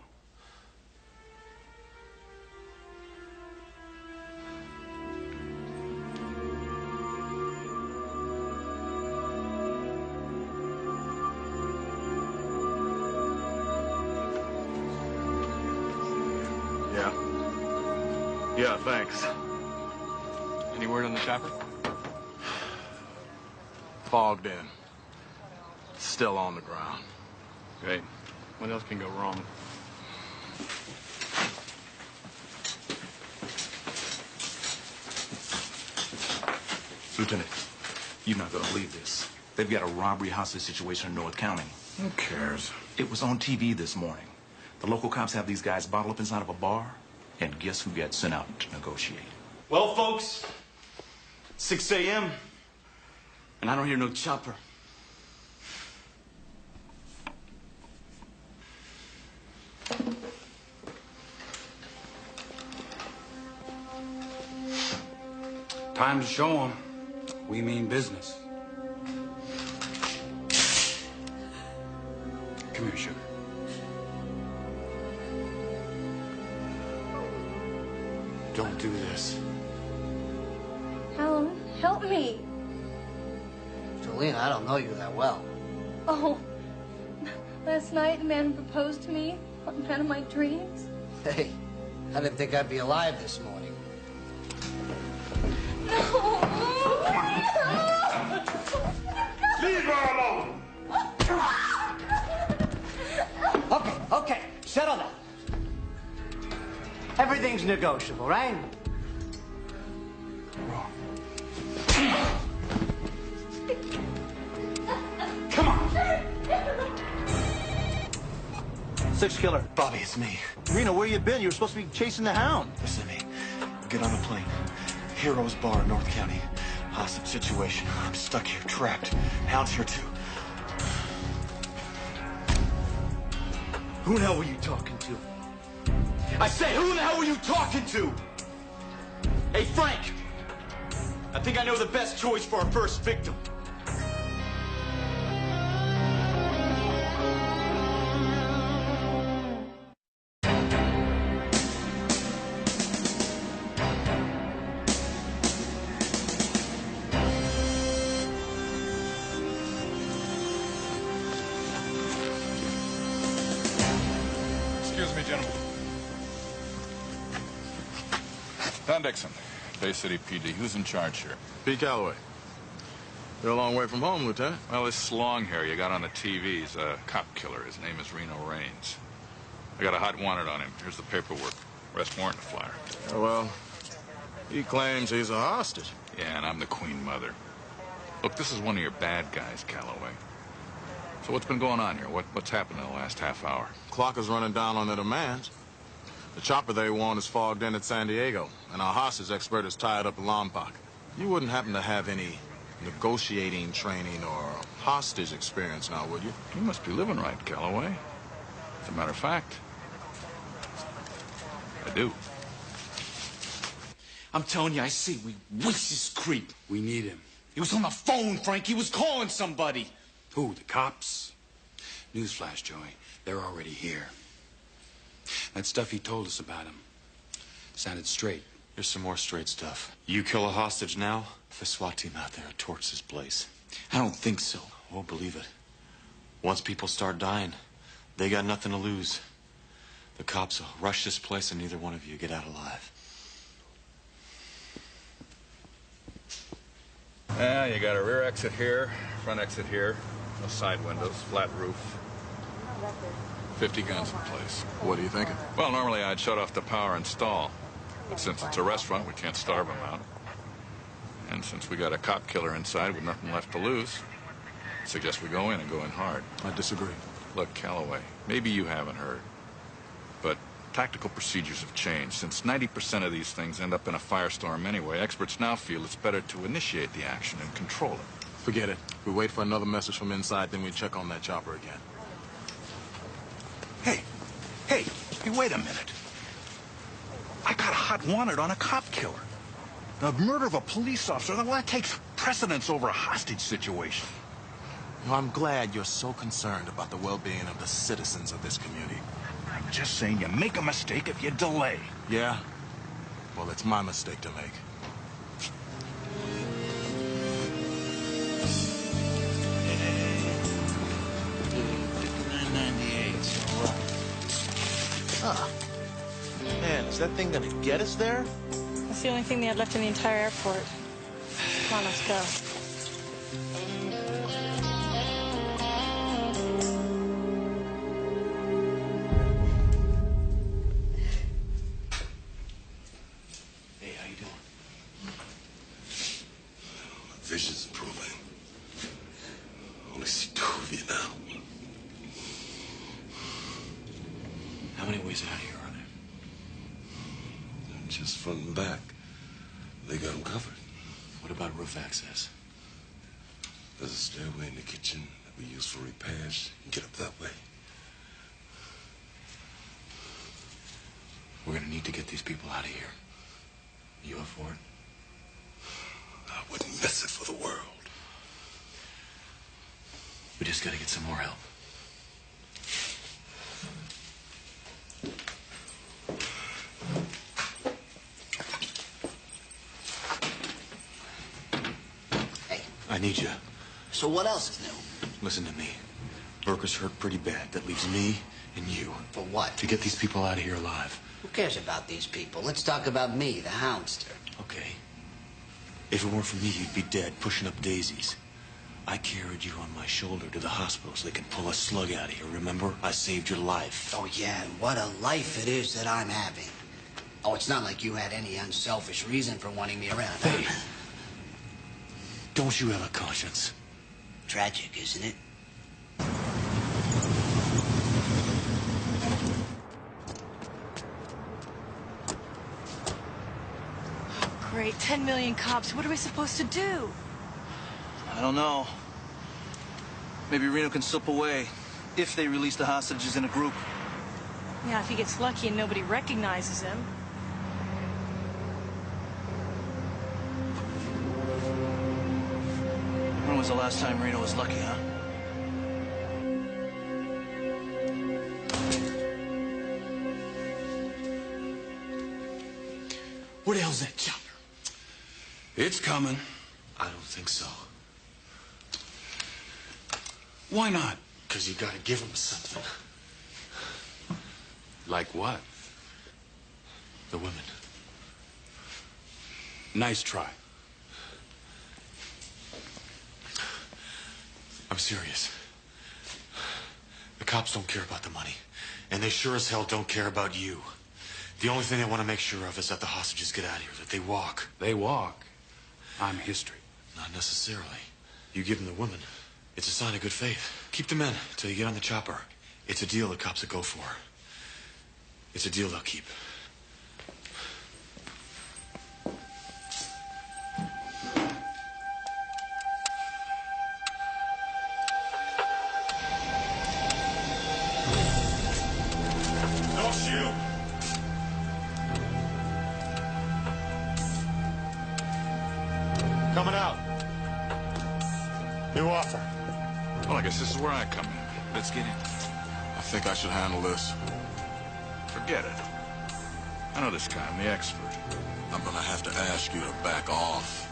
Yeah, thanks. Any word on the chopper? Fogged in. Still on the ground. Great. What else can go wrong? Lieutenant, you're not gonna believe this. They've got a robbery hostage situation in North County. Who cares? It was on TV this morning. The local cops have these guys bottled up inside of a bar, and guess who got sent out to negotiate? Well, folks, 6 a.m. and I don't hear no chopper. Time to show them we mean business. Come here, sugar. Don't do this. Alan, help me. Jolene, I don't know you that well. Oh, last night the man who proposed to me, the man of my dreams. Hey, I didn't think I'd be alive this morning. No! Leave her alone! Okay, settle down. Everything's negotiable, right? Come on! Six killer. Bobby, it's me. Reno, where you been? You were supposed to be chasing the hound. Listen to me. Get on the plane. Heroes Bar, North County. Hostage situation. I'm stuck here, trapped. Hound's here too. Who the hell were you talking to? I said, who the hell were you talking to? Hey, Frank. I think I know the best choice for our first victim. Excuse me, gentlemen. Don Dixon, Bay City PD. Who's in charge here? Pete Calloway. You're a long way from home, Lieutenant. Well, this long hair you got on the TV is a cop killer. His name is Reno Raines. I got a hot wanted on him. Here's the paperwork. Arrest warrant flyer. Yeah, well, he claims he's a hostage. Yeah, and I'm the Queen Mother. Look, this is one of your bad guys, Calloway. So what's been going on here? What's happened in the last half hour? Clock is running down on their demands. The chopper they want is fogged in at San Diego, and our hostage expert is tied up in Lompoc. You wouldn't happen to have any negotiating training or hostage experience now, would you? You must be living right, Calloway. As a matter of fact, I do. I'm telling you, I see. We waste this creep. We need him. He was on the phone, Frank. He was calling somebody. Who, the cops? Newsflash, Joey. They're already here. That stuff he told us about him sounded straight. Here's some more straight stuff. You kill a hostage now, the SWAT team out there will torch this place. I don't think so. Won't believe it. Once people start dying, they got nothing to lose. The cops will rush this place and neither one of you get out alive. Yeah, you got a rear exit here, front exit here, no side windows, flat roof. 50 guns in place. What are you thinking? Well, normally I'd shut off the power and stall. But since it's a restaurant, we can't starve them out. And since we got a cop killer inside with nothing left to lose, I suggest we go in and go in hard. I disagree. Look, Calloway, maybe you haven't heard, but tactical procedures have changed. Since 90% of these things end up in a firestorm anyway, experts now feel it's better to initiate the action and control it. Forget it. We wait for another message from inside, then we check on that chopper again. Hey, wait a minute. I got a hot wanted on a cop killer. The murder of a police officer, well, that takes precedence over a hostage situation. You know, I'm glad you're so concerned about the well-being of the citizens of this community. I'm just saying you make a mistake if you delay. Yeah? Well, it's my mistake to make. Huh. Man, is that thing gonna get us there? That's the only thing they had left in the entire airport. Come on, let's go. Hey, how you doing? My vision's improving. Only see two of you now. How many ways out of here are there? Just front and back. They got them covered. What about roof access? There's a stairway in the kitchen that we use for repairs. You can get up that way. We're gonna need to get these people out of here. You up for it? I wouldn't miss it for the world. We just gotta get some more help. I need you. So what else is new? Listen to me. Burker's hurt pretty bad. That leaves me and you. For what? To get these people out of here alive. Who cares about these people? Let's talk about me, the houndster. Okay. If it weren't for me, you'd be dead, pushing up daisies. I carried you on my shoulder to the hospital so they could pull a slug out of here, remember? I saved your life. Oh, yeah, and what a life it is that I'm having. Oh, it's not like you had any unselfish reason for wanting me around. Hey, don't you have a conscience? Tragic, isn't it? Great, 10 million cops. What are we supposed to do? I don't know. Maybe Reno can slip away if they release the hostages in a group. Yeah, if he gets lucky and nobody recognizes him. When was the last time Reno was lucky, huh? Where the hell's that chopper? It's coming. I don't think so. Why not? Because you gotta give them something. Like what? The women. Nice try. I'm serious. The cops don't care about the money. And they sure as hell don't care about you. The only thing they want to make sure of is that the hostages get out of here, that they walk. They walk. I'm history. Not necessarily. You give them the women. It's a sign of good faith. Keep the men till you get on the chopper. It's a deal the cops will go for. It's a deal they'll keep. Don't shoot! Coming out. New offer. Well, I guess this is where I come in. Let's get in. I think I should handle this. Forget it. I know this guy. I'm the expert. I'm gonna have to ask you to back off.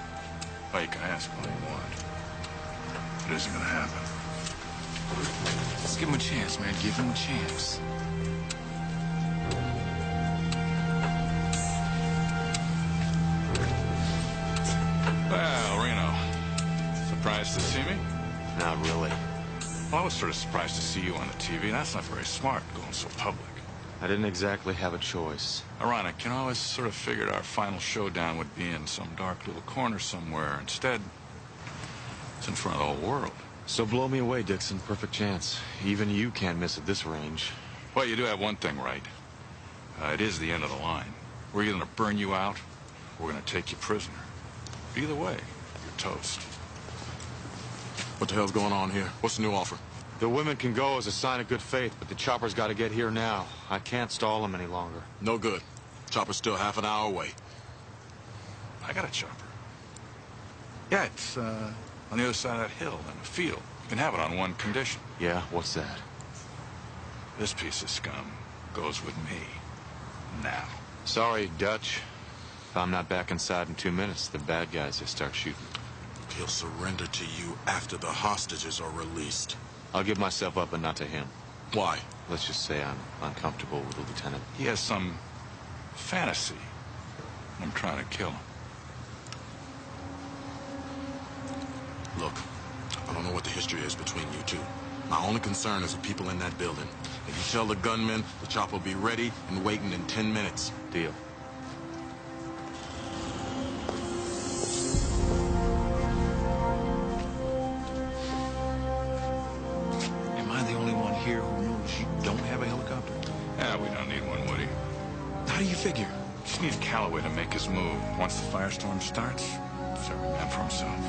Oh, you can ask all you want. It isn't gonna happen. Just give him a chance, man. Give him a chance. Well, Reno. Surprised to see me? Not really. Well, I was sort of surprised to see you on the TV. That's not very smart, going so public. I didn't exactly have a choice. Ironic, you know, I always sort of figured our final showdown would be in some dark little corner somewhere. Instead, it's in front of the whole world. So blow me away, Dixon. Perfect chance. Even you can't miss at this range. Well, you do have one thing right. It is the end of the line. We're either going to burn you out, or we're going to take you prisoner. Either way, you're toast. What the hell's going on here? What's the new offer? The women can go as a sign of good faith, but the chopper's got to get here now. I can't stall them any longer. No good. Chopper's still half an hour away. I got a chopper. Yeah, it's on the other side of that hill in the field. You can have it on one condition. Yeah, what's that? This piece of scum goes with me. Now. Sorry, Dutch. If I'm not back inside in 2 minutes, the bad guys will start shooting. He'll surrender to you after the hostages are released. I'll give myself up, but not to him. Why? Let's just say I'm uncomfortable with the lieutenant. He has some fantasy. I'm trying to kill him. Look, I don't know what the history is between you two. My only concern is the people in that building. If you tell the gunmen, the chopper will be ready and waiting in 10 minutes. Deal. Am I the only one here who knows you don't have a helicopter? Yeah, we don't need one, Woody. How do you figure? Just need Calloway to make his move. Once the firestorm starts, it's every man for himself.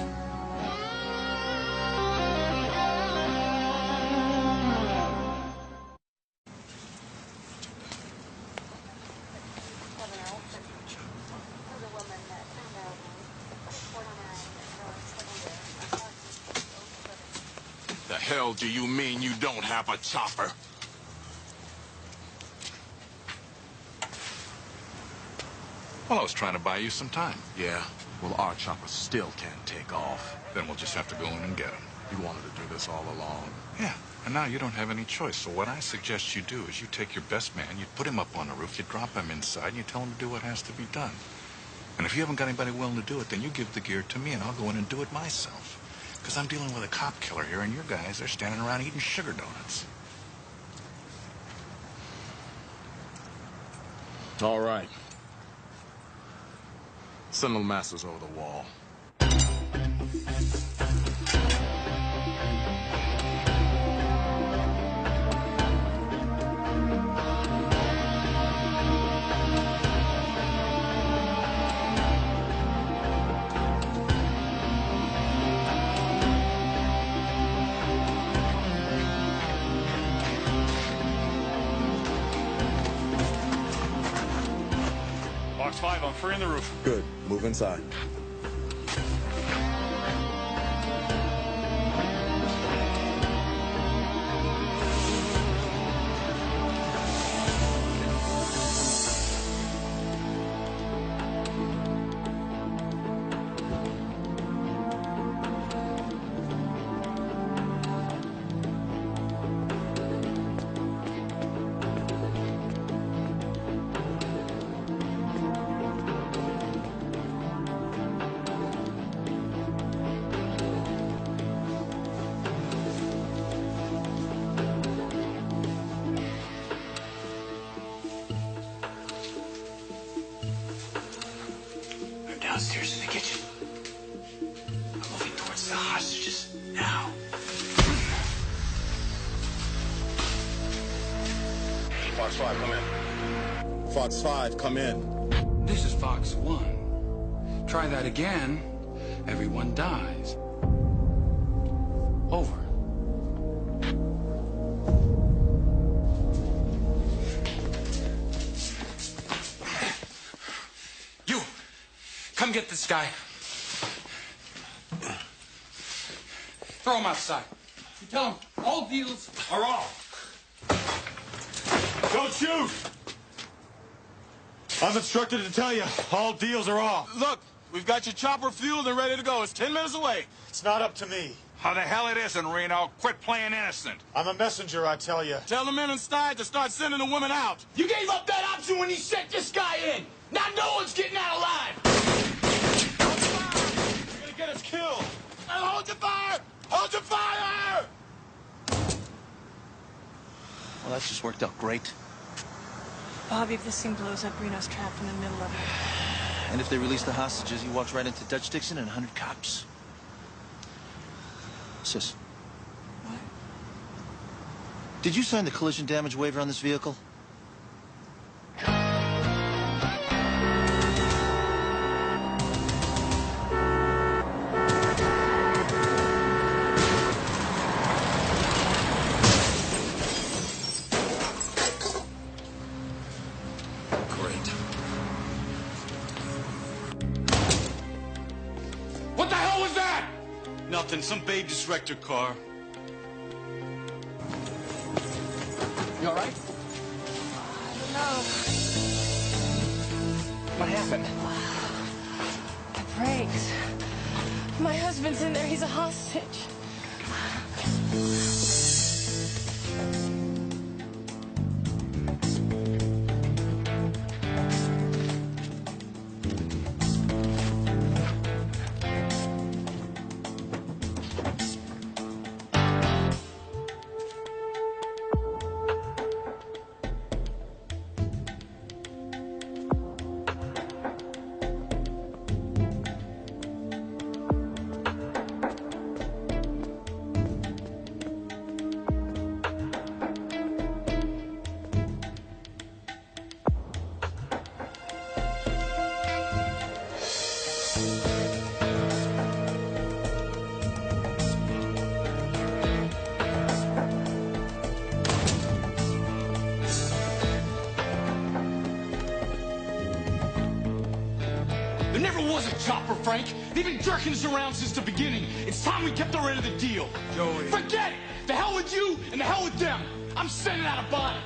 The hell do you mean you don't have a chopper? Well, I was trying to buy you some time. Yeah? Well, our chopper still can't take off. Then we'll just have to go in and get him. You wanted to do this all along. Yeah, and now you don't have any choice. So what I suggest you do is you take your best man, you put him up on the roof, you drop him inside, and you tell him to do what has to be done. And if you haven't got anybody willing to do it, then you give the gear to me, and I'll go in and do it myself. Because I'm dealing with a cop killer here, and your guys are standing around eating sugar donuts. All right. Send the masters over the wall. Box 5, I'm free on the roof. Good. Move inside. Downstairs in the kitchen. I'm moving towards the hostages now. Fox 5, come in. Fox 5, come in. This is Fox 1. Try that again, everyone dies. Over. You! Come get this guy. Throw him outside. You tell him all deals are off. Don't shoot! I'm instructed to tell you, all deals are off. Look, we've got your chopper fueled and ready to go. It's 10 minutes away. It's not up to me. How the hell it isn't, Reno? Quit playing innocent. I'm a messenger, I tell you. Tell the men inside to start sending the women out. You gave up that option when you sent this guy in. Now no one's getting out alive. You're gonna get us killed. Now hold your fire! Hold your fire! Well, that's just worked out great. Bobby, if this thing blows up, Reno's trapped in the middle of it. And if they release the hostages, he walks right into Dutch Dixon and 100 cops. Sis. What? Did you sign the collision damage waiver on this vehicle? What the hell was that? Nothing. Some babe just wrecked her car. You all right? I don't know. What happened? The brakes. My husband's in there. He's a hostage. There never was a chopper, Frank. They've been jerking us around since the beginning. It's time we kept her out of the deal. Joey. Forget it! The hell with you and the hell with them. I'm sending out a body.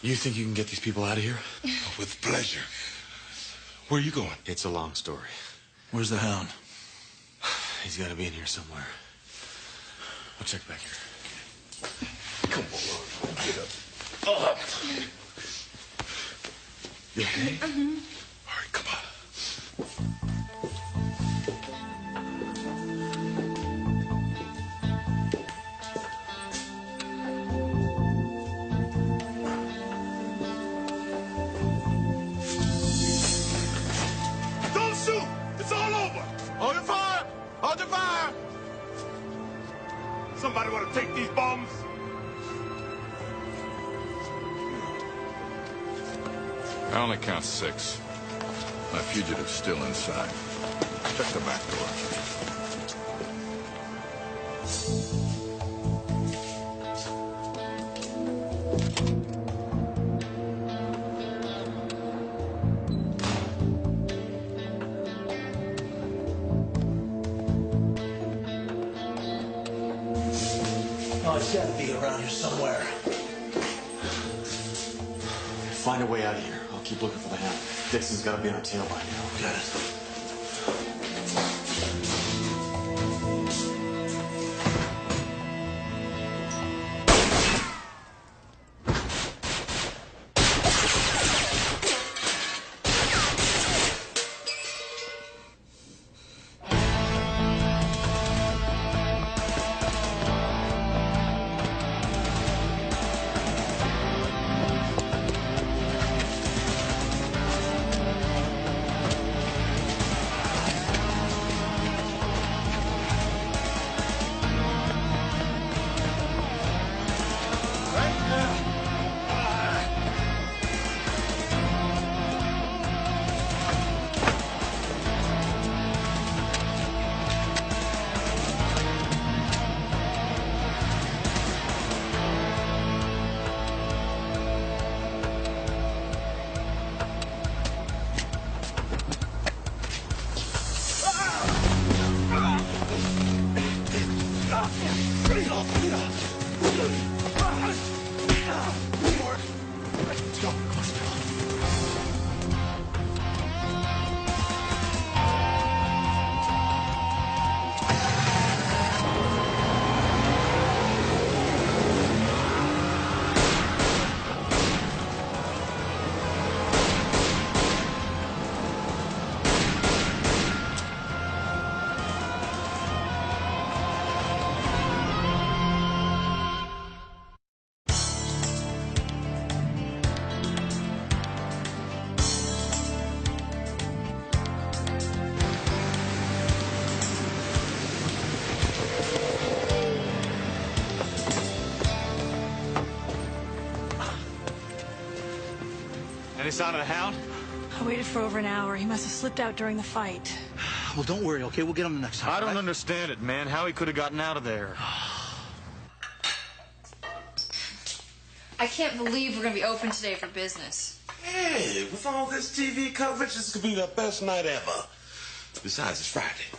You think you can get these people out of here? With pleasure. Where are you going? It's a long story. Where's the hound? He's got to be in here somewhere. I'll check back here. Come on, get up. Oh. You okay? Mm-hmm. All right, come on. Don't shoot! It's all over! Hold your fire! Hold your fire! Somebody want to take these bombs? I only count 6. My fugitive's still inside. Check the back door. Oh, it's got to be around here somewhere. Find a way out of here. I'll keep looking for the hound. Dixon's got to be on our tail by now. Got it. Any sign of the hound? I waited for over an hour. He must have slipped out during the fight. Well, don't worry, okay? We'll get him the next time. I don't right? understand it, man. How he could have gotten out of there. I can't believe we're gonna be open today for business. Hey, with all this TV coverage, this could be the best night ever. Besides, it's Friday.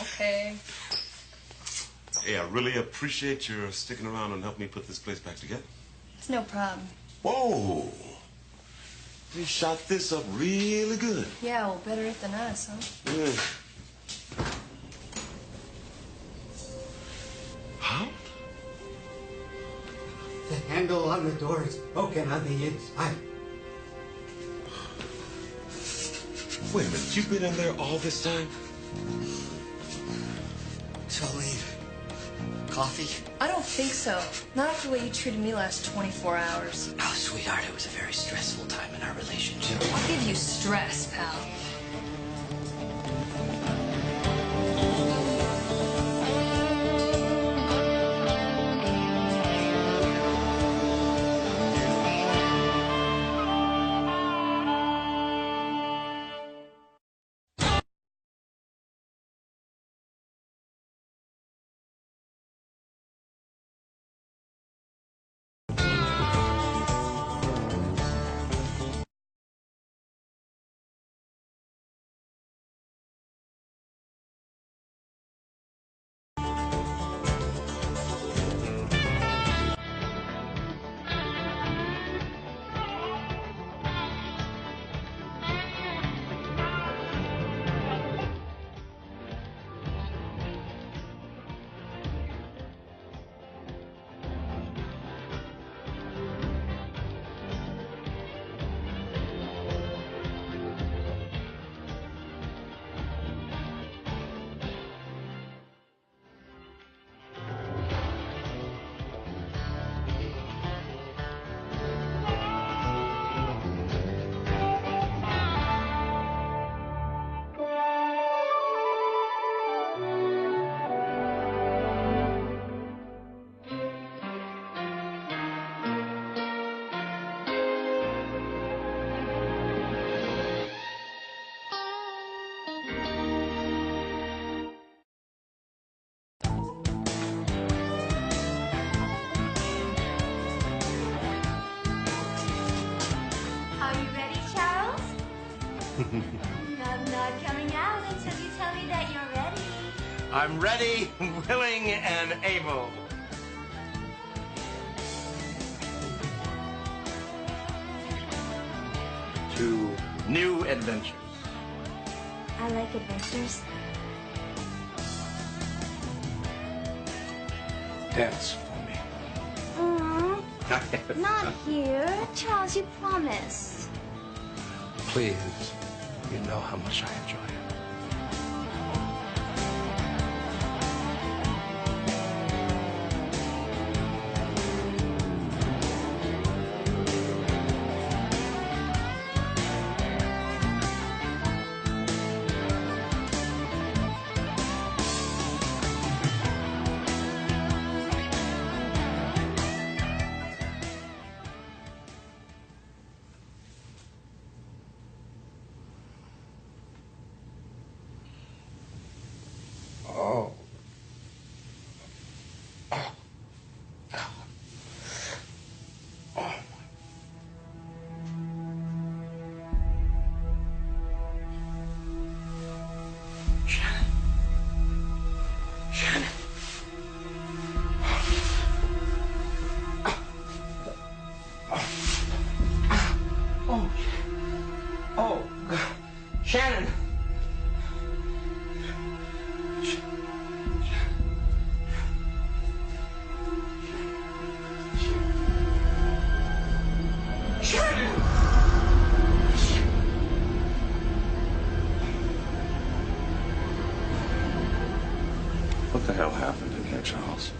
Okay. Hey, I really appreciate your sticking around and helping me put this place back together. It's no problem. Whoa! They shot this up really good. Yeah, well, better it than us, huh? Yeah. Huh? The handle on the door is broken on the inside. Wait a minute, you've been in there all this time? Jolene, coffee? I don't think so. Not after the way you treated me last 24 hours. Oh, sweetheart, it was a very stressful time in our relationship. I'll give you stress, pal. I'm not coming out until you tell me that you're ready. I'm ready, willing, and able. To new adventures. I like adventures. Dance for me. Not here. Charles, you promised. Please, you know how much I enjoy it. Oh. Oh. Oh. Shannon. Shannon. Oh. Oh. God. Shannon. What the hell happened in here, Charles?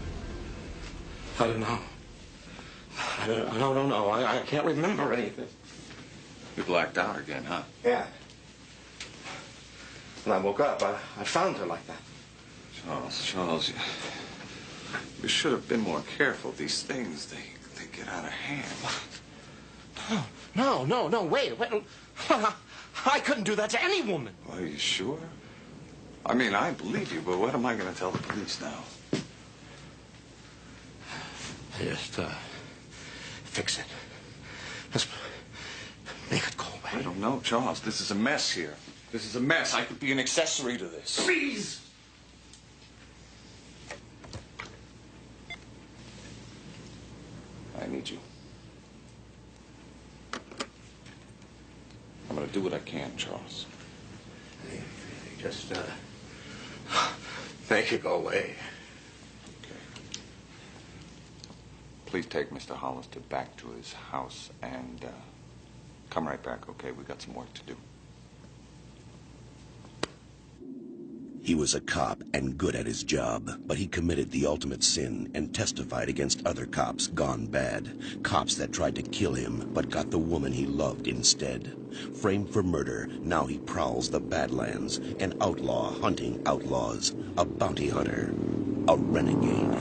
I don't know. I don't know. I can't remember anything. You blacked out again, huh? Yeah. When I woke up, I found her like that. Charles, you should have been more careful. These things, they get out of hand. No, wait. I couldn't do that to any woman. Are you sure? I mean, I believe you, but what am I going to tell the police now? Just, fix it. Just make it go away. I don't know, Charles. This is a mess here. This is a mess. I could be an accessory to this. Please! I need you. I'm going to do what I can, Charles. Just, make it go away. Please take Mr. Hollister back to his house and come right back, okay? We got some work to do. He was a cop and good at his job, but he committed the ultimate sin and testified against other cops gone bad. Cops that tried to kill him, but got the woman he loved instead. Framed for murder, now he prowls the Badlands, an outlaw hunting outlaws, a bounty hunter, a renegade.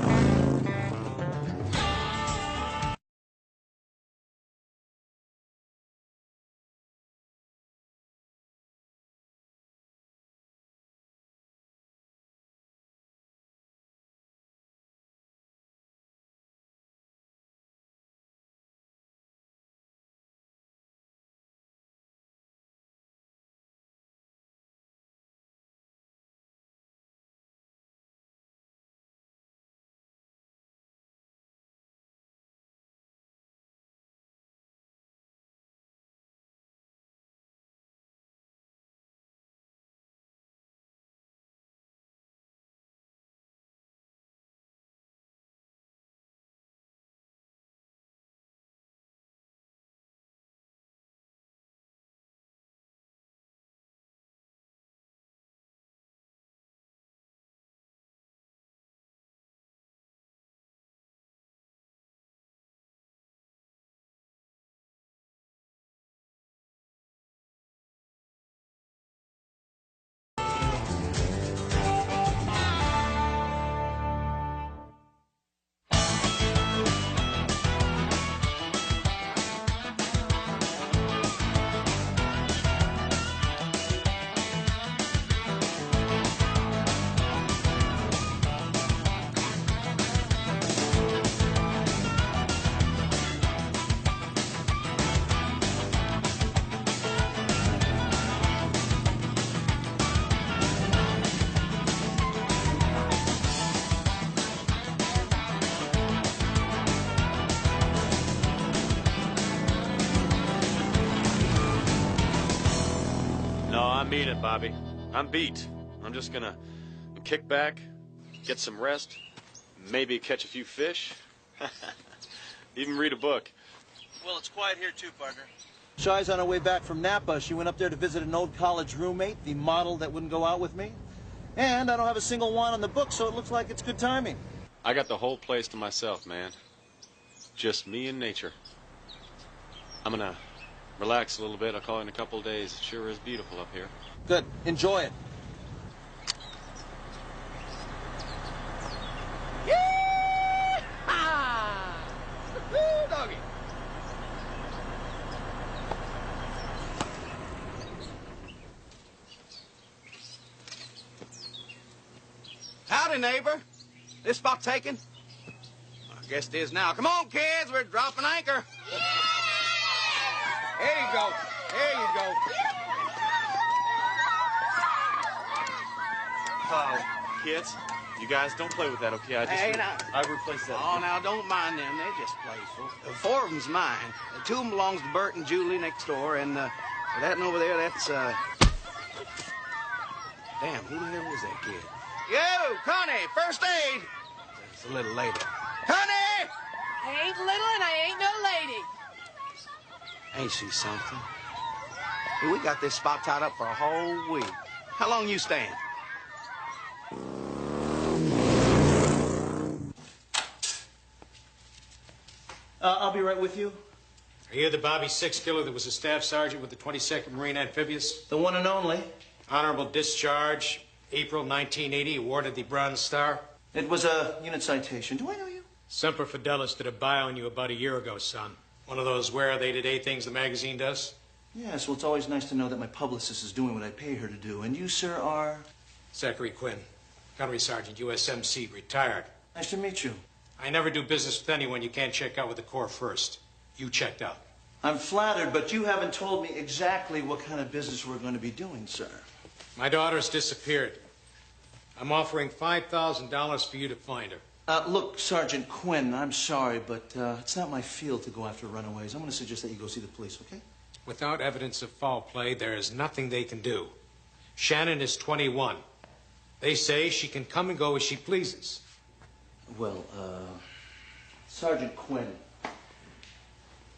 mean it, Bobby. I'm beat. I'm just gonna kick back, get some rest, maybe catch a few fish, even read a book. Well, it's quiet here too, partner. Shy's on her way back from Napa. She went up there to visit an old college roommate, the model that wouldn't go out with me. And I don't have a single one on the book, so it looks like it's good timing. I got the whole place to myself, man. Just me and nature. I'm gonna relax a little bit. I'll call in a couple of days. It sure is beautiful up here. Good. Enjoy it. Doggy. Howdy, neighbor. This spot taken? I guess it is now. Come on, kids. We're dropping anchor. There you go. There you go. Kids, you guys don't play with that, okay? I replaced that. Oh, now, don't mind them. They're just playful. 4 of them's mine. 2 of them belongs to Bert and Julie next door, and that one over there, that's, Damn, who the hell was that kid? Yo, Connie, first aid. It's a little later. Connie! I ain't little and I ain't no lady. Ain't she something? Hey, we got this spot tied up for a whole week. How long you staying? I'll be right with you. Are you the Bobby 6 killer that was a staff sergeant with the 22nd Marine Amphibious? The one and only. Honorable discharge, April 1980, awarded the Bronze Star. It was a unit citation. Do I know you? Semper Fidelis did a bio on you about a year ago, son. One of those where they today things the magazine does? Yes, well, it's always nice to know that my publicist is doing what I pay her to do. And you, sir, are? Zachary Quinn, Gunnery Sergeant, USMC, retired. Nice to meet you. I never do business with anyone you can't check out with the Corps first. You checked out. I'm flattered, but you haven't told me exactly what kind of business we're going to be doing, sir. My daughter's disappeared. I'm offering $5,000 for you to find her. Look, Sergeant Quinn, I'm sorry, but it's not my field to go after runaways. I'm going to suggest that you go see the police, okay? Without evidence of foul play, there is nothing they can do. Shannon is 21. They say she can come and go as she pleases. Well, Sergeant Quinn,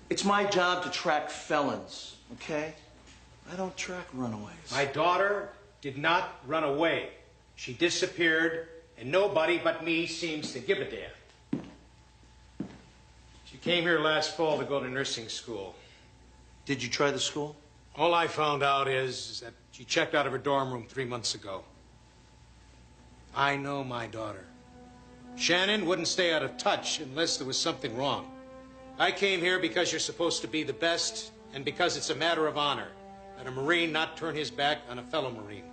it's my job to track felons, okay? I don't track runaways. My daughter did not run away. She disappeared, and nobody but me seems to give a damn. She came here last fall to go to nursing school. Did you try the school? All I found out is that she checked out of her dorm room 3 months ago. I know my daughter. Shannon wouldn't stay out of touch unless there was something wrong. I came here because you're supposed to be the best, and because it's a matter of honor that a Marine not turn his back on a fellow Marine.